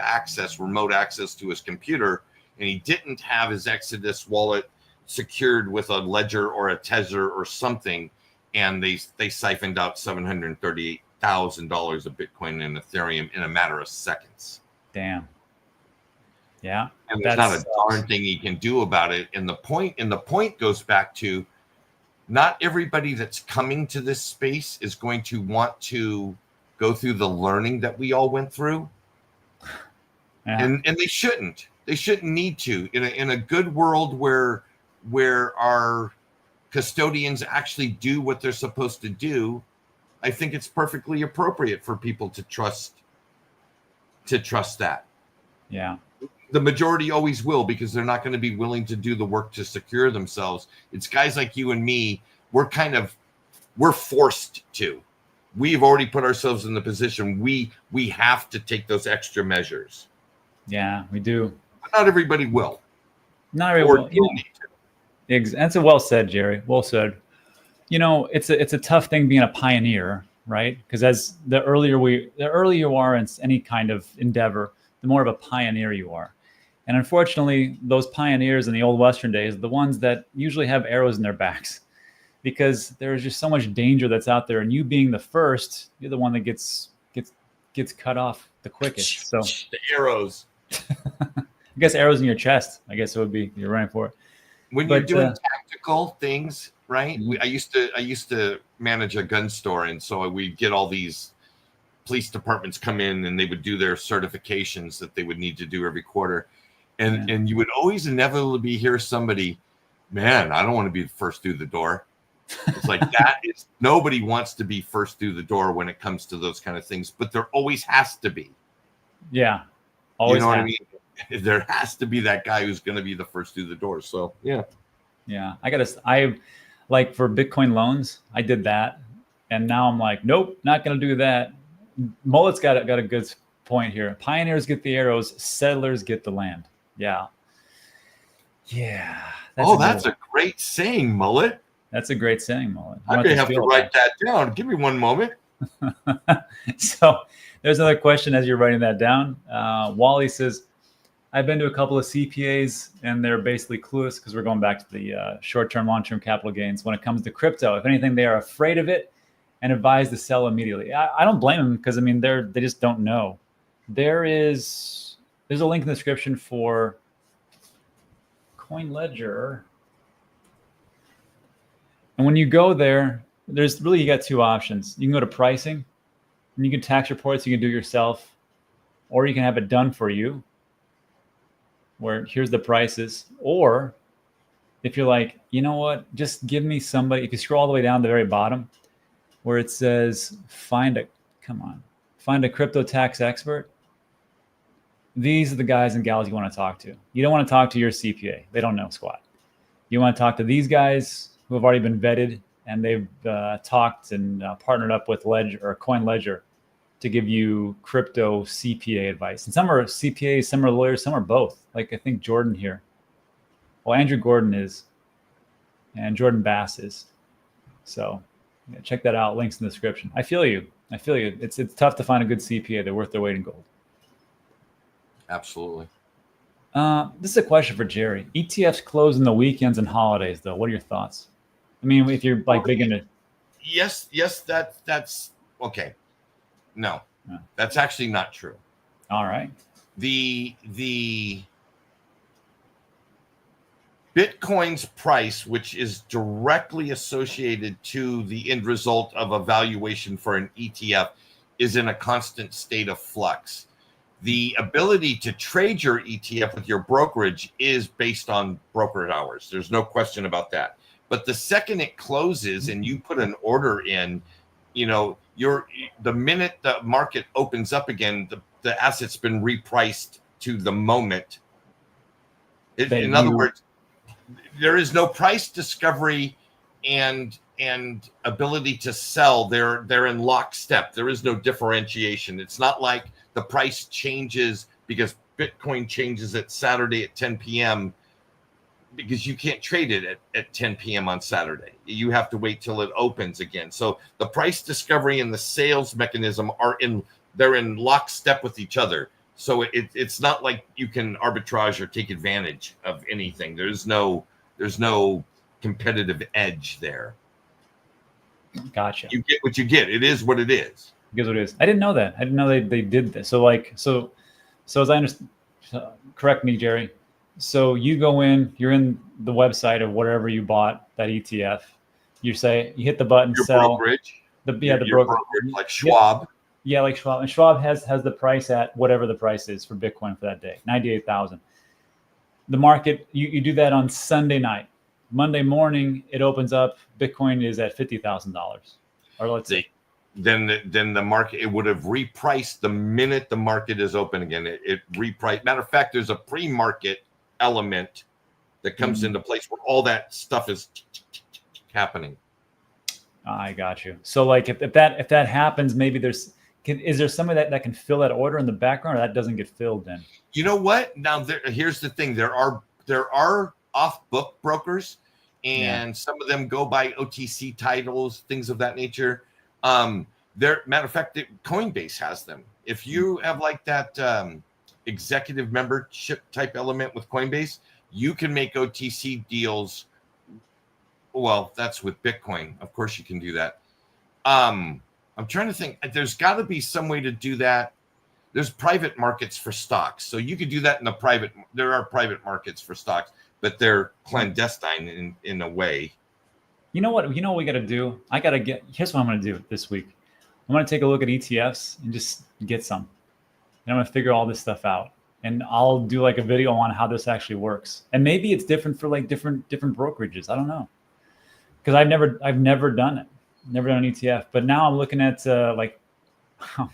remote access to his computer, and he didn't have his Exodus wallet secured with a ledger or a Tether or something, and they siphoned out $738,000 of Bitcoin and Ethereum in a matter of seconds. Damn. Yeah. And there's not a darn thing he can do about it. And the point goes back to, not everybody that's coming to this space is going to want to go through the learning that we all went through. Yeah. And they shouldn't. They shouldn't need to. In a good world where our custodians actually do what they're supposed to do, I think it's perfectly appropriate for people to trust that. Yeah. The majority always will, because they're not going to be willing to do the work to secure themselves. It's guys like you and me. We're forced to. We've already put ourselves in the position. We have to take those extra measures. Yeah, we do. But not everybody will. Not everyone will. That's a well said, Jerry. Well said. You know, it's a tough thing being a pioneer, right? Because as the earlier you are in any kind of endeavor, the more of a pioneer you are. And unfortunately, those pioneers in the old Western days are the ones that usually have arrows in their backs, because there's just so much danger that's out there. And you being the first, you're the one that gets cut off the quickest. So the arrows. I guess arrows in your chest, I guess it would be, you're running for it. When you're doing tactical things, right? I used to manage a gun store, and so we'd get all these police departments come in, and they would do their certifications that they would need to do every quarter. And you would always inevitably hear somebody, man, I don't want to be first through the door. It's like nobody wants to be first through the door when it comes to those kind of things, but there always has to be. Yeah. Always. You know what I mean? There has to be that guy who's going to be the first through the door. So, yeah. Yeah. I like for Bitcoin loans, I did that. And now I'm like, nope, not going to do that. Mullet's got a good point here. Pioneers get the arrows, settlers get the land. Yeah. Yeah. That's a great saying, Mullet. That's a great saying, Mullet. I'm going to have to write that down. Give me one moment. So there's another question as you're writing that down. Wally says, I've been to a couple of CPAs, and they're basically clueless, because we're going back to the short-term, long-term capital gains when it comes to crypto. If anything, they are afraid of it and advise to sell immediately. I don't blame them, because I mean they just don't know. There's a link in the description for Coin Ledger, and when you go there, there's really, you got two options. You can go to pricing, and you can tax reports. You can do it yourself, or you can have it done for you, where here's the prices. Or if you're like, you know what, just give me somebody. If you scroll all the way down to the very bottom, where it says find a crypto tax expert. These are the guys and gals you want to talk to. You don't want to talk to your CPA. They don't know squat. You want to talk to these guys who have already been vetted, and they've talked and partnered up with Ledger or Coin Ledger to give you crypto CPA advice. And some are CPAs, some are lawyers, some are both. Like I think Jordan here. Well, Andrew Gordon is, and Jordan Bass is. So yeah, check that out. Links in the description. I feel you. It's tough to find a good CPA. They're worth their weight in gold. Absolutely. This is a question for Jerry. ETFs close in the weekends and holidays, though. What are your thoughts? I mean, if you're like big into. Yes, that's okay. No, that's actually not true. All right. The Bitcoin's price, which is directly associated to the end result of a valuation for an ETF, is in a constant state of flux. The ability to trade your ETF with your brokerage is based on brokerage hours. There's no question about that. But the second it closes and you put an order in, the minute the market opens up again, the asset's been repriced to the moment. In other words, there is no price discovery and ability to sell. They're in lockstep. There is no differentiation. It's not like the price changes because Bitcoin changes at Saturday at 10 p.m. because you can't trade it at 10 p.m. on Saturday. You have to wait till it opens again. So the price discovery and the sales mechanism they're in lockstep with each other. So it's not like you can arbitrage or take advantage of anything. There's no competitive edge there. Gotcha. You get what you get. It is what it is. Because what it is. I didn't know that. I didn't know they did this. So So as I understand, correct me, Jerry. So you go in, you're in the website of whatever you bought that ETF. You hit the button, Your sell. brokerage. The Your broker. brokerage, like Schwab. Yeah, like Schwab. And Schwab has the price at whatever the price is for Bitcoin for that day, 98,000. The market, you do that on Sunday night. Monday morning, it opens up. Bitcoin is at $50,000, or let's say. Then the market, it would have repriced the minute the market is open again. It repriced. Matter of fact, there's a pre-market element that comes into place where all that stuff is happening. I got you. So like if that happens, maybe is there somebody that can fill that order in the background, or that doesn't get filled then? You know what? Now here's the thing. There are off-book brokers, and some of them go by OTC titles, things of that nature. Matter of fact, Coinbase has them. If you have like that executive membership type element with Coinbase, you can make OTC deals. Well, that's with Bitcoin. Of course you can do that. I'm trying to think. There's got to be some way to do that. There's private markets for stocks. So you could do that in the private. There are private markets for stocks, but they're clandestine in a way. You know what we got to do? Here's what I'm going to do this week. I'm going to take a look at ETFs and just get some. And I'm going to figure all this stuff out. And I'll do like a video on how this actually works. And maybe it's different for like different brokerages. I don't know. Because I've never done it. Never done an ETF. But now I'm looking at like, I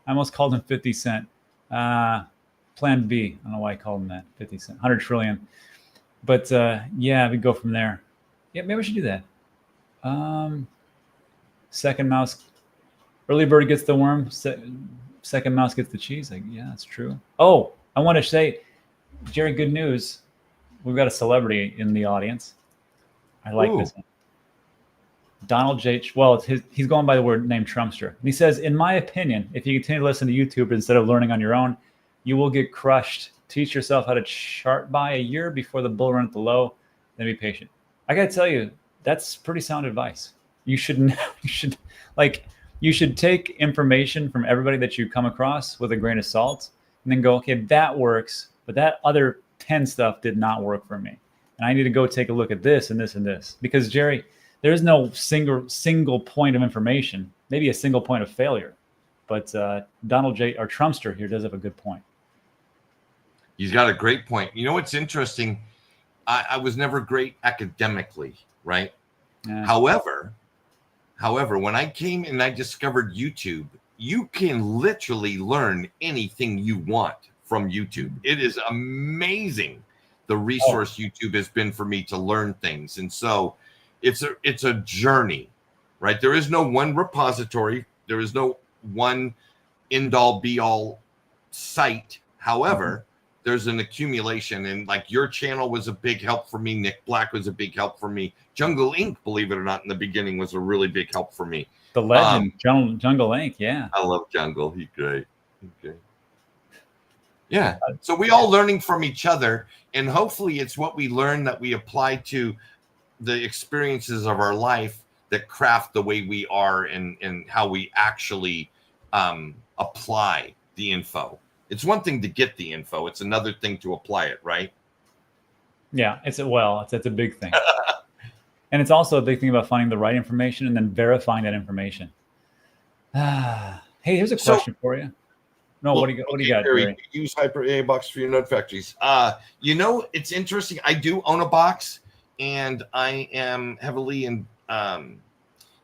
almost called him 50 Cent. Plan B. I don't know why I called him that. 50 Cent. 100 trillion. But yeah, we go from there. Yeah, maybe we should do that. Second mouse, early bird gets the worm. Second mouse gets the cheese. Yeah, that's true. Oh, I want to say, Jerry, good news. We've got a celebrity in the audience. I like this one. Donald J. Well, he's going by the word name Trumpster. And he says, in my opinion, if you continue to listen to YouTube instead of learning on your own, you will get crushed. Teach yourself how to chart buy a year before the bull run at the low, then be patient. I got to tell you, that's pretty sound advice. You should take information from everybody that you come across with a grain of salt and then go, okay, that works, but that other 10 stuff did not work for me. And I need to go take a look at this and this and this. Because Jerry, there is no single point of information, maybe a single point of failure. But Donald J. or Trumpster here does have a good point. He's got a great point. You know what's interesting? I was never great academically, right? Yeah. However, when I came and I discovered YouTube, you can literally learn anything you want from YouTube. It is amazing the resource YouTube has been for me to learn things. And so it's a journey, right? There is no one repository. There is no one end-all be-all site. However, there's an accumulation, and like your channel was a big help for me. Nick Black was a big help for me. Jungle Inc., believe it or not, in the beginning was a really big help for me. The legend, Jungle Inc., yeah. I love Jungle. He's great. Yeah. So we all learning from each other, and hopefully it's what we learn that we apply to the experiences of our life that craft the way we are and how we actually apply the info. It's one thing to get the info. It's another thing to apply it, right? Yeah, it's a big thing. And it's also a big thing about finding the right information and then verifying that information. Hey, here's a question for you. No, what do you got, Jerry? Use Hyper AI box for your node factories. It's interesting. I do own a box, and I am heavily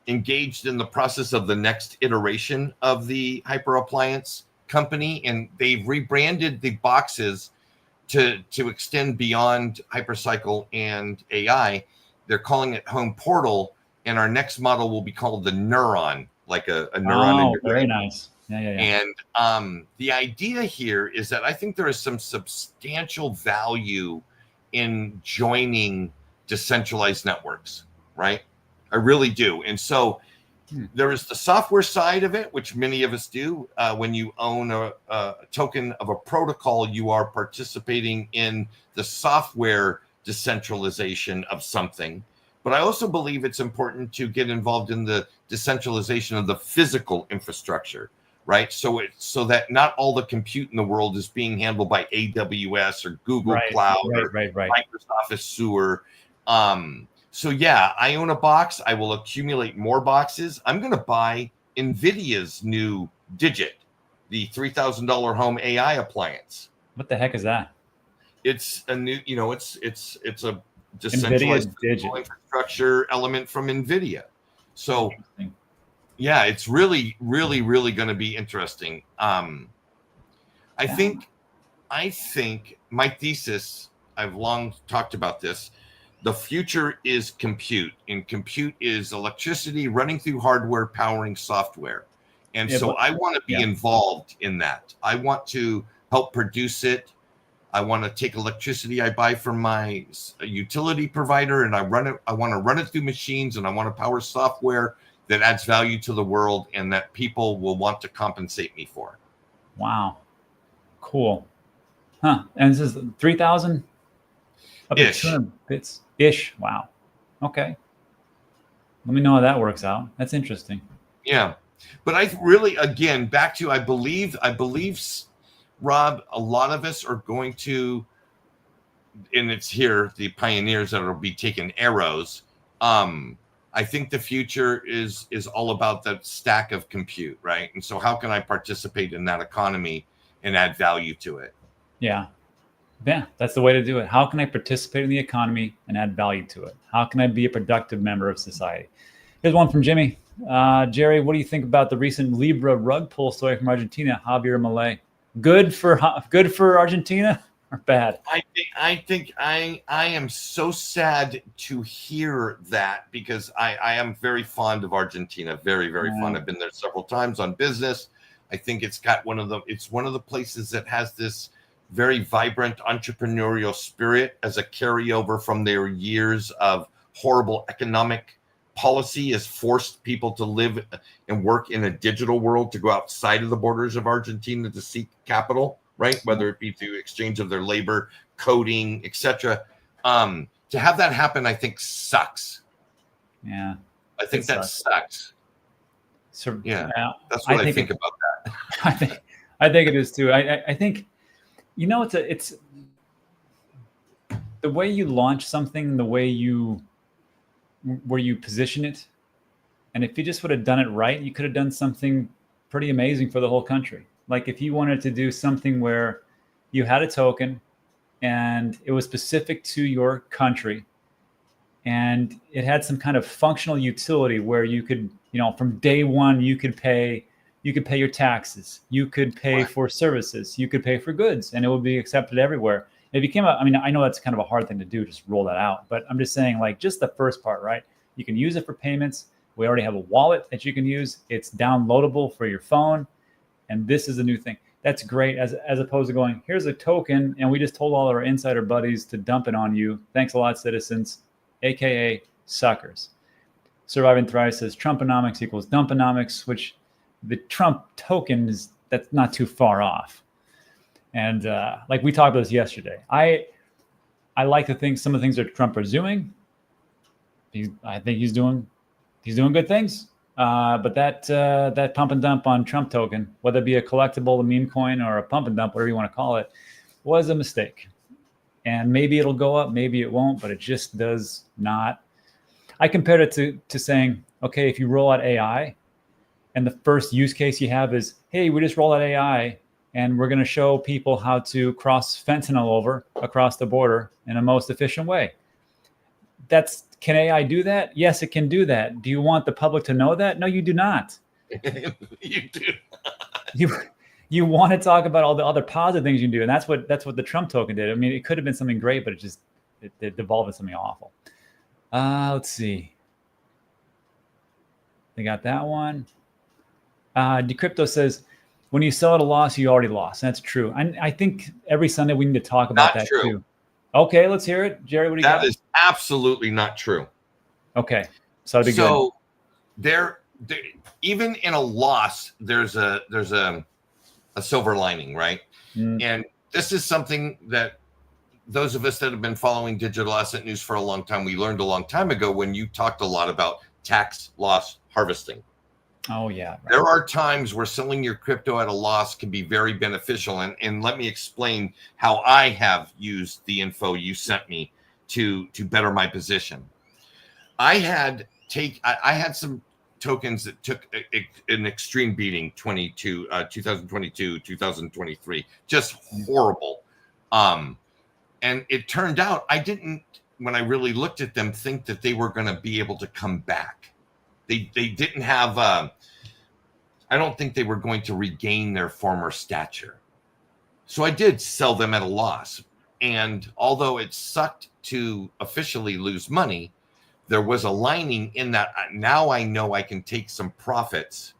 engaged in the process of the next iteration of the Hyper Appliance company, and they've rebranded the boxes to extend beyond Hypercycle and AI. They're calling it Home Portal, and our next model will be called the Neuron, like a neuron. Oh, very nice. Yeah. And the idea here is that I think there is some substantial value in joining decentralized networks, right? I really do. And so there is the software side of it, which many of us do. When you own a token of a protocol, you are participating in the software decentralization of something. But I also believe it's important to get involved in the decentralization of the physical infrastructure, right? So that not all the compute in the world is being handled by AWS or Google Cloud or Microsoft Azure. So yeah, I own a box. I will accumulate more boxes. I'm going to buy NVIDIA's new Digit, the $3,000 home AI appliance. What the heck is that? It's a new, it's a decentralized infrastructure element from NVIDIA. So yeah, it's really, really, really going to be interesting. I think my thesis, I've long talked about this. The future is compute, and compute is electricity running through hardware, powering software. And so I want to be involved in that. I want to help produce it. I want to take electricity I buy from my utility provider, and I want to run it through machines, and I want to power software that adds value to the world and that people will want to compensate me for. Wow. Cool. Huh. And this is 3,000? Up to 200 bits ish. Wow. Okay. Let me know how that works out. That's interesting. Yeah. But I really, again, back to, I believe, Rob, a lot of us are going to, and it's here, the pioneers that will be taking arrows. I think the future is all about that stack of compute, right? And so how can I participate in that economy and add value to it? Yeah. Yeah, that's the way to do it. How can I participate in the economy and add value to it? How can I be a productive member of society? Here's one from Jimmy. Jerry, what do you think about the recent Libra rug pull story from Argentina, Javier Milei? Good for Argentina or bad? I think I am so sad to hear that, because I am very fond of Argentina, very, very fond. I've been there several times on business. I think it's one of the places that has this very vibrant entrepreneurial spirit as a carryover from their years of horrible economic policy has forced people to live and work in a digital world, to go outside of the borders of Argentina to seek capital, right? Whether it be through exchange of their labor, coding, etc. To have that happen, I think sucks. Yeah. I think that sucks. So yeah, that's what I think about that. I think it is too. I think, it's the way you launch something, the way where you position it. And if you just would have done it right, you could have done something pretty amazing for the whole country. Like if you wanted to do something where you had a token and it was specific to your country and it had some kind of functional utility where you could, from day one, you could pay your taxes, you could pay for services, you could pay for goods, and it would be accepted everywhere. It became I know that's kind of a hard thing to do, just roll that out. But I'm just saying, like, just the first part, right? You can use it for payments. We already have a wallet that you can use. It's downloadable for your phone. And this is a new thing. That's great, as opposed to going, here's a token, and we just told all our insider buddies to dump it on you. Thanks a lot, citizens, AKA suckers. Survive and Thrive says Trumponomics equals Dumponomics, which the Trump token that's not too far off. And like we talked about this yesterday, I like to think some of the things that Trump is doing. I think he's doing good things. But that pump and dump on Trump token, whether it be a collectible, a meme coin, or a pump and dump, whatever you want to call it, was a mistake. And maybe it'll go up, maybe it won't, but it just does not. I compared it to saying, okay, if you roll out AI, and the first use case you have is, hey, we just roll out AI, and we're going to show people how to cross fentanyl over across the border in a most efficient way. Can AI do that? Yes, it can do that. Do you want the public to know that? No, you do not. You do. You want to talk about all the other positive things you can do, and that's what the Trump token did. I mean, it could have been something great, but it devolved into something awful. Let's see. They got that one. Decrypto says, when you sell at a loss, you already lost. That's true. I think every Sunday we need to talk about that too. Okay, let's hear it. Jerry, what do you got? That is absolutely not true. Okay. So that'd be good. So there, even in a loss, there's a silver lining, right? And this is something that those of us that have been following digital asset news for a long time, we learned a long time ago when you talked a lot about tax loss harvesting. Oh yeah. Right. There are times where selling your crypto at a loss can be very beneficial. And let me explain how I have used the info you sent me to better my position. I had some tokens that took an extreme beating 2022, 2023, just horrible. And it turned out I didn't, when I really looked at them, think that they were going to be able to come back. They didn't have, I don't think they were going to regain their former stature. So I did sell them at a loss. And although it sucked to officially lose money, there was a lining in that. Now I know I can take some profits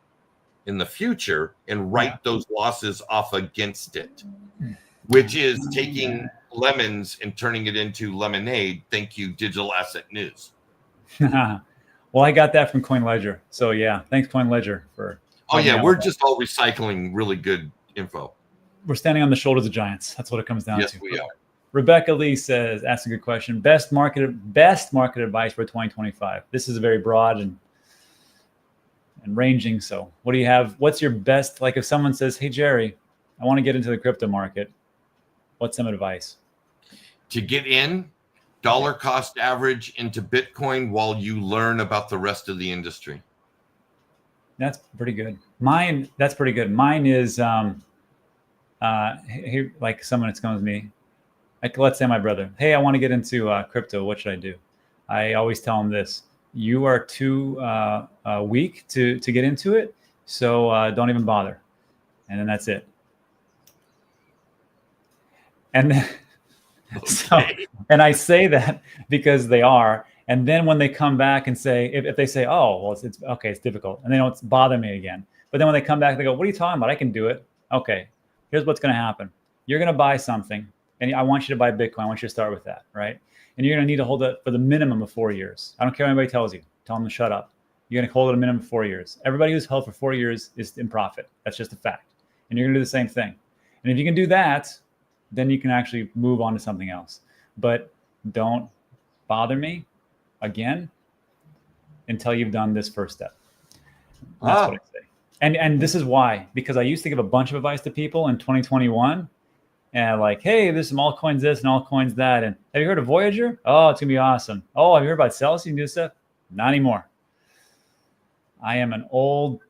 in the future and write those losses off against it, which is taking lemons and turning it into lemonade. Thank you, Digital Asset News. Well, I got that from CoinLedger. So yeah, thanks CoinLedger for. Oh yeah, we're just all recycling really good info. We're standing on the shoulders of giants. That's what it comes down to. Yes, we are. Rebecca Lee says, asks a good question. Best market advice for 2025. This is a very broad and ranging. So what do you have? What's your best, like if someone says, hey, Jerry, I want to get into the crypto market, what's some advice? To get in, dollar cost average into Bitcoin while you learn about the rest of the industry. That's pretty good. That's pretty good. Mine is, here, like someone that's comes to me, like let's say my brother, hey, I want to get into crypto. What should I do? I always tell him this: you are too weak to get into it, so don't even bother. And then that's it. And then, and I say that because they are. And then when they come back and say, if they say, oh, well, it's okay, it's difficult, and they don't bother me again. But then when they come back, they go, what are you talking about? I can do it. Okay, here's what's going to happen. You're going to buy something, and I want you to buy Bitcoin. I want you to start with that, right? And you're going to need to hold it for the minimum of 4 years. I don't care what anybody tells you. Tell them to shut up. You're going to hold it a minimum of 4 years. Everybody who's held for 4 years is in profit. That's just a fact. And you're going to do the same thing. And if you can do that, then you can actually move on to something else. But don't bother me again until you've done this first step. That's what I say. And this is why, because I used to give a bunch of advice to people in 2021 and like, hey, there's some altcoins this and altcoins that. And have you heard of Voyager? Oh, it's gonna be awesome. Oh, have you heard about Celsius? You can do this stuff? Not anymore. I am an old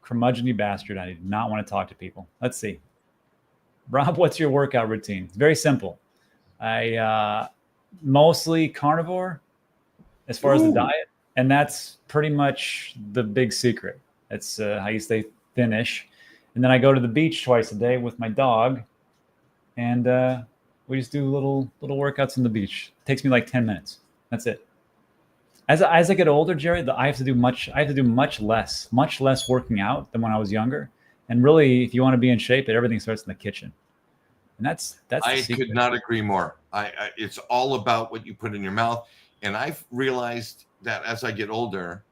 curmudgeon-y bastard. I do not want to talk to people. Let's see. Rob, what's your workout routine? It's very simple. I mostly carnivore as far as the diet, and that's pretty much the big secret. That's how you stay thin-ish. And then I go to the beach twice a day with my dog, and we just do little workouts on the beach. It takes me like 10 minutes. That's it. As I get older, Jerry, I have to do much less working out than when I was younger. And really, if you want to be in shape, everything starts in the kitchen. And that's I could not agree more. It's all about what you put in your mouth. And I've realized that as I get older,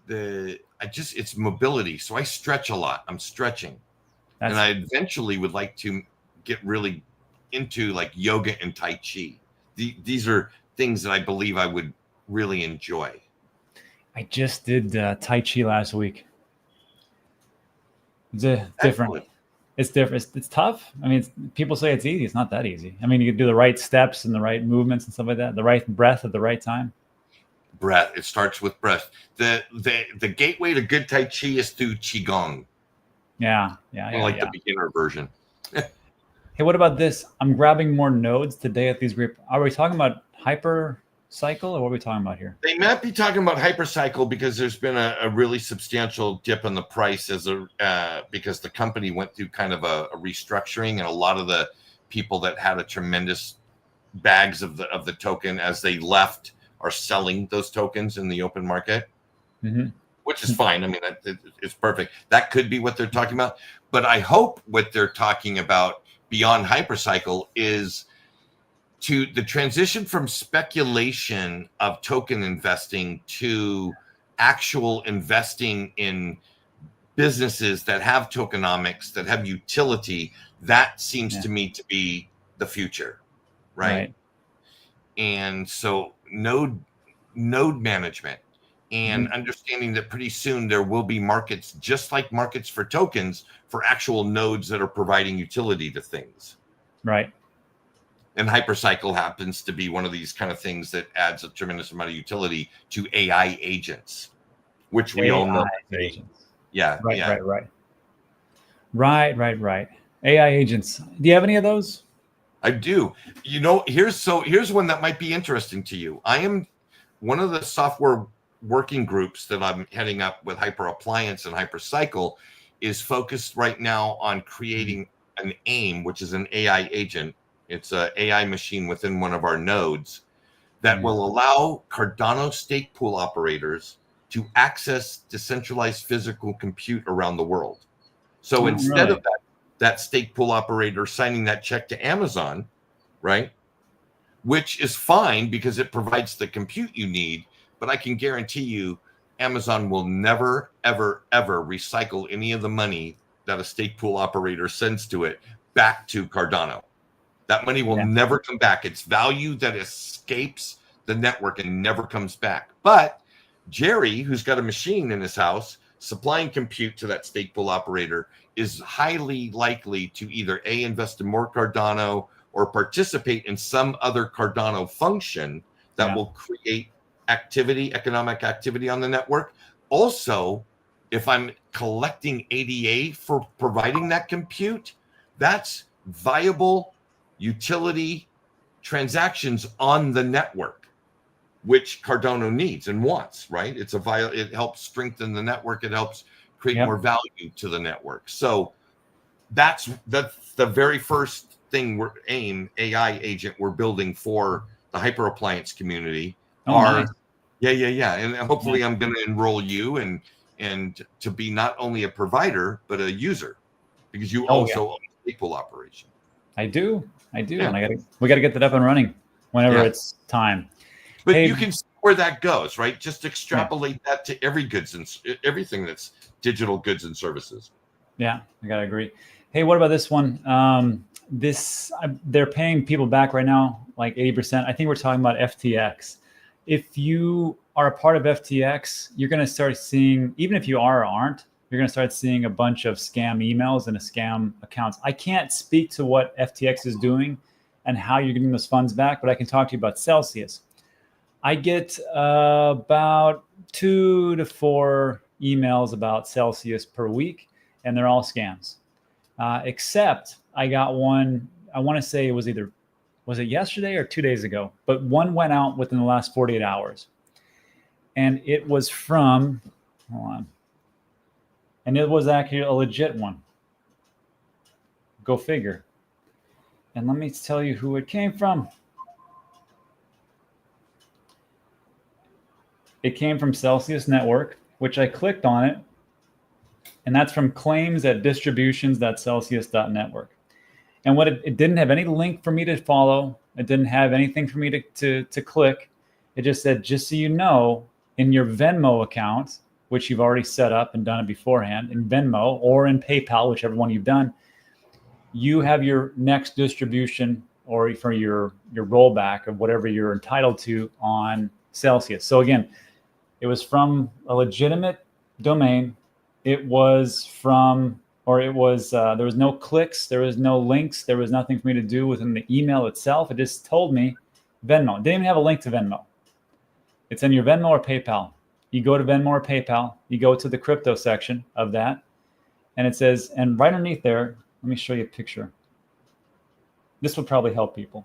it's mobility. So I stretch a lot. I'm stretching. And I eventually would like to get really into like yoga and Tai Chi. These are things that I believe I would really enjoy. I just did Tai Chi last week. It's different. It's different. It's tough. I mean, people say it's easy. It's not that easy. I mean, you can do the right steps and the right movements and stuff like that. The right breath at the right time. Breath. It starts with breath. The gateway to good Tai Chi is through Qigong. Yeah. The beginner version. Hey, what about this? I'm grabbing more nodes today at these group. Are we talking about Hypercycle, or what are we talking about here? They might be talking about Hypercycle because there's been a really substantial dip in the price because the company went through kind of a restructuring, and a lot of the people that had a tremendous bags of the token as they left are selling those tokens in the open market, which is fine. I mean, it's perfect. That could be what they're talking about. But I hope what they're talking about beyond Hypercycle is to the transition from speculation of token investing to actual investing in businesses that have tokenomics, that have utility. That seems to me to be the future, right? And so node management, and understanding that pretty soon there will be markets, just like markets for tokens, for actual nodes that are providing utility to things. Right. And Hypercycle happens to be one of these kind of things that adds a tremendous amount of utility to AI agents, which we all know. Agents. Yeah. Right, yeah. Right. AI agents. Do you have any of those? I do. You know, here's one that might be interesting to you. I am one of the software working groups that I'm heading up with Hyper Appliance and Hypercycle is focused right now on creating an AIM, which is an AI agent. It's an AI machine within one of our nodes that will allow Cardano stake pool operators to access decentralized physical compute around the world. So instead of that stake pool operator signing that check to Amazon, right, which is fine because it provides the compute you need, but I can guarantee you Amazon will never, ever, ever recycle any of the money that a stake pool operator sends to it back to Cardano. That money will never come back. It's value that escapes the network and never comes back. But Jerry, who's got a machine in his house supplying compute to that stake pool operator, is highly likely to either A, invest in more Cardano or participate in some other Cardano function that will create activity, economic activity on the network. Also, if I'm collecting ADA for providing that compute, that's viable utility transactions on the network, which Cardano needs and wants, right? It helps strengthen the network. It helps create more value to the network. So that's the very first thing AIM AI agent we're building for the Hyper Appliance community. Nice. And hopefully I'm going to enroll you and to be not only a provider but a user, because you also own stake pool operation. I do, and we got to get that up and running whenever it's time. But you can see where that goes, right? Just extrapolate that to everything that's digital goods and services. Yeah, I gotta agree. Hey, what about this one? They're paying people back right now like 80%. I think we're talking about FTX. If you are a part of FTX, you're going to start seeing, even if you are or aren't, you're going to start seeing a bunch of scam emails and scam accounts. I can't speak to what FTX is doing and how you're getting those funds back, but I can talk to you about Celsius. I get about 2 to 4 emails about Celsius per week, and they're all scams. Except I got one, I want to say it was was it yesterday or 2 days ago? But one went out within the last 48 hours. And it was from, hold on. And it was actually a legit one. Go figure. And let me tell you who it came from. It came from Celsius Network, which I clicked on it. And that's from claims@distributions.celsius.network. And what it didn't have any link for me to follow. It didn't have anything for me to click. It just said, just so you know, in your Venmo account, which you've already set up and done it beforehand, in Venmo or in PayPal, whichever one you've done, you have your next distribution or for your rollback of whatever you're entitled to on Celsius. So again, it was from a legitimate domain. It was from, or it was, there was no clicks, there was no links, there was nothing for me to do within the email itself. It just told me Venmo. It didn't even have a link to Venmo. It's in your Venmo or PayPal. You go to Venmo or PayPal, you go to the crypto section of that, and it says, and right underneath there, let me show you a picture. This would probably help people.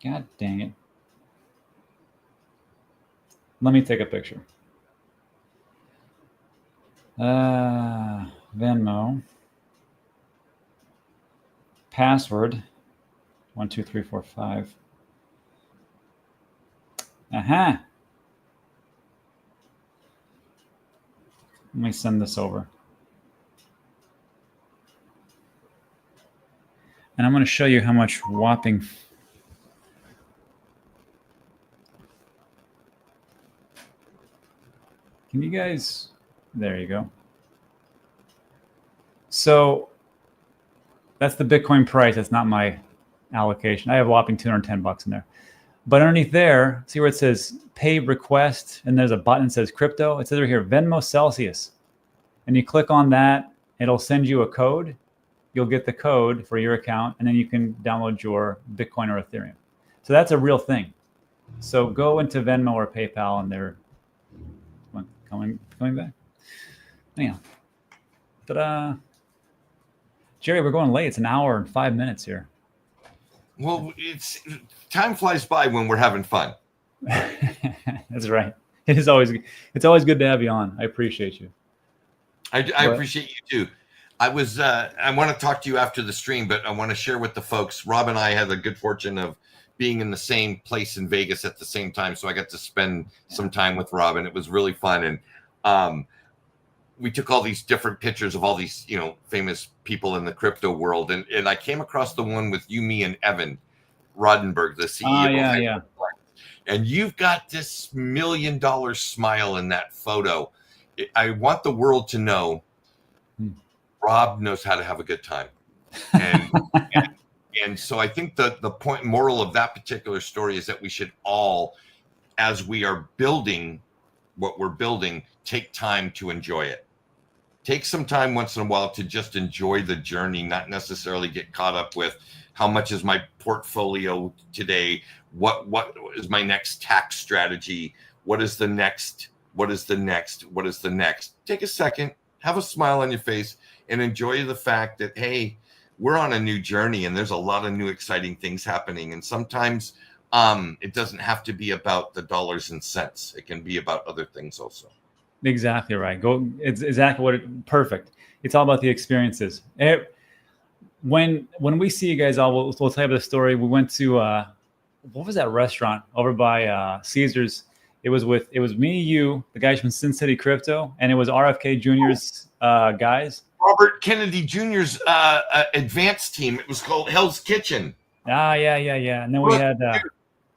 God dang it. Let me take a picture. Venmo. Password 1 2 3 4 5. Aha. Let me send this over. And I'm going to show you how much whopping. Can you guys, there you go. So That's the Bitcoin price. That's not my allocation. I have a whopping 210 bucks in there. But underneath there, see where it says pay request, and there's a button that says crypto. It says right here, Venmo Celsius. And you click on that, it'll send you a code. You'll get the code for your account, and then you can download your Bitcoin or Ethereum. So that's a real thing. So go into Venmo or PayPal, and they're coming back. Anyhow, ta-da. Jerry, we're going late. It's an hour and 5 minutes here. Well, time flies by when we're having fun. That's right. It's always good to have you on. I appreciate you. I appreciate you too. I want to talk to you after the stream, but I want to share with the folks. Rob and I had the good fortune of being in the same place in Vegas at the same time, so I got to spend some time with Rob, and it was really fun. And we took all these different pictures of all these, famous people in the crypto world, and I came across the one with you, me, and Evan Rodenberg, the CEO. Yeah. And you've got this $1 million smile in that photo. I want the world to know Rob knows how to have a good time. And so I think the moral of that particular story is that we should all, as we are building what we're building, take time to enjoy it. Take some time once in a while to just enjoy the journey, not necessarily get caught up with how much is my portfolio today? What is my next tax strategy? What is the next? What is the next? What is the next? Take a second, have a smile on your face, and enjoy the fact that, hey, we're on a new journey and there's a lot of new exciting things happening. And sometimes it doesn't have to be about the dollars and cents. It can be about other things also. Exactly right. It's exactly perfect. It's all about the experiences. When we see you guys all, we'll tell you the story. We went to, what was that restaurant over by Caesars? It was me, you, the guys from Sin City Crypto, and it was RFK Jr.'s guys. Robert Kennedy Jr.'s advanced team. It was called Hell's Kitchen. Yeah. And then we had...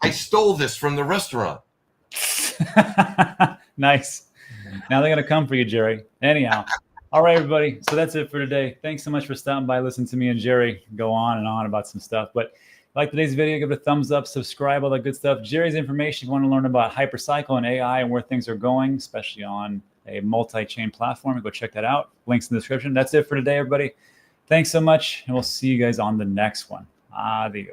I stole this from the restaurant. Nice. Now they're going to come for you, Jerry. Anyhow. All right, everybody. So that's it for today. Thanks so much for stopping by, listening to me and Jerry go on and on about some stuff. But like today's video, give it a thumbs up, subscribe, all that good stuff. Jerry's information, if you want to learn about Hypercycle and AI and where things are going, especially on a multi-chain platform, go check that out. Links in the description. That's it for today, everybody. Thanks so much, and we'll see you guys on the next one. Adios.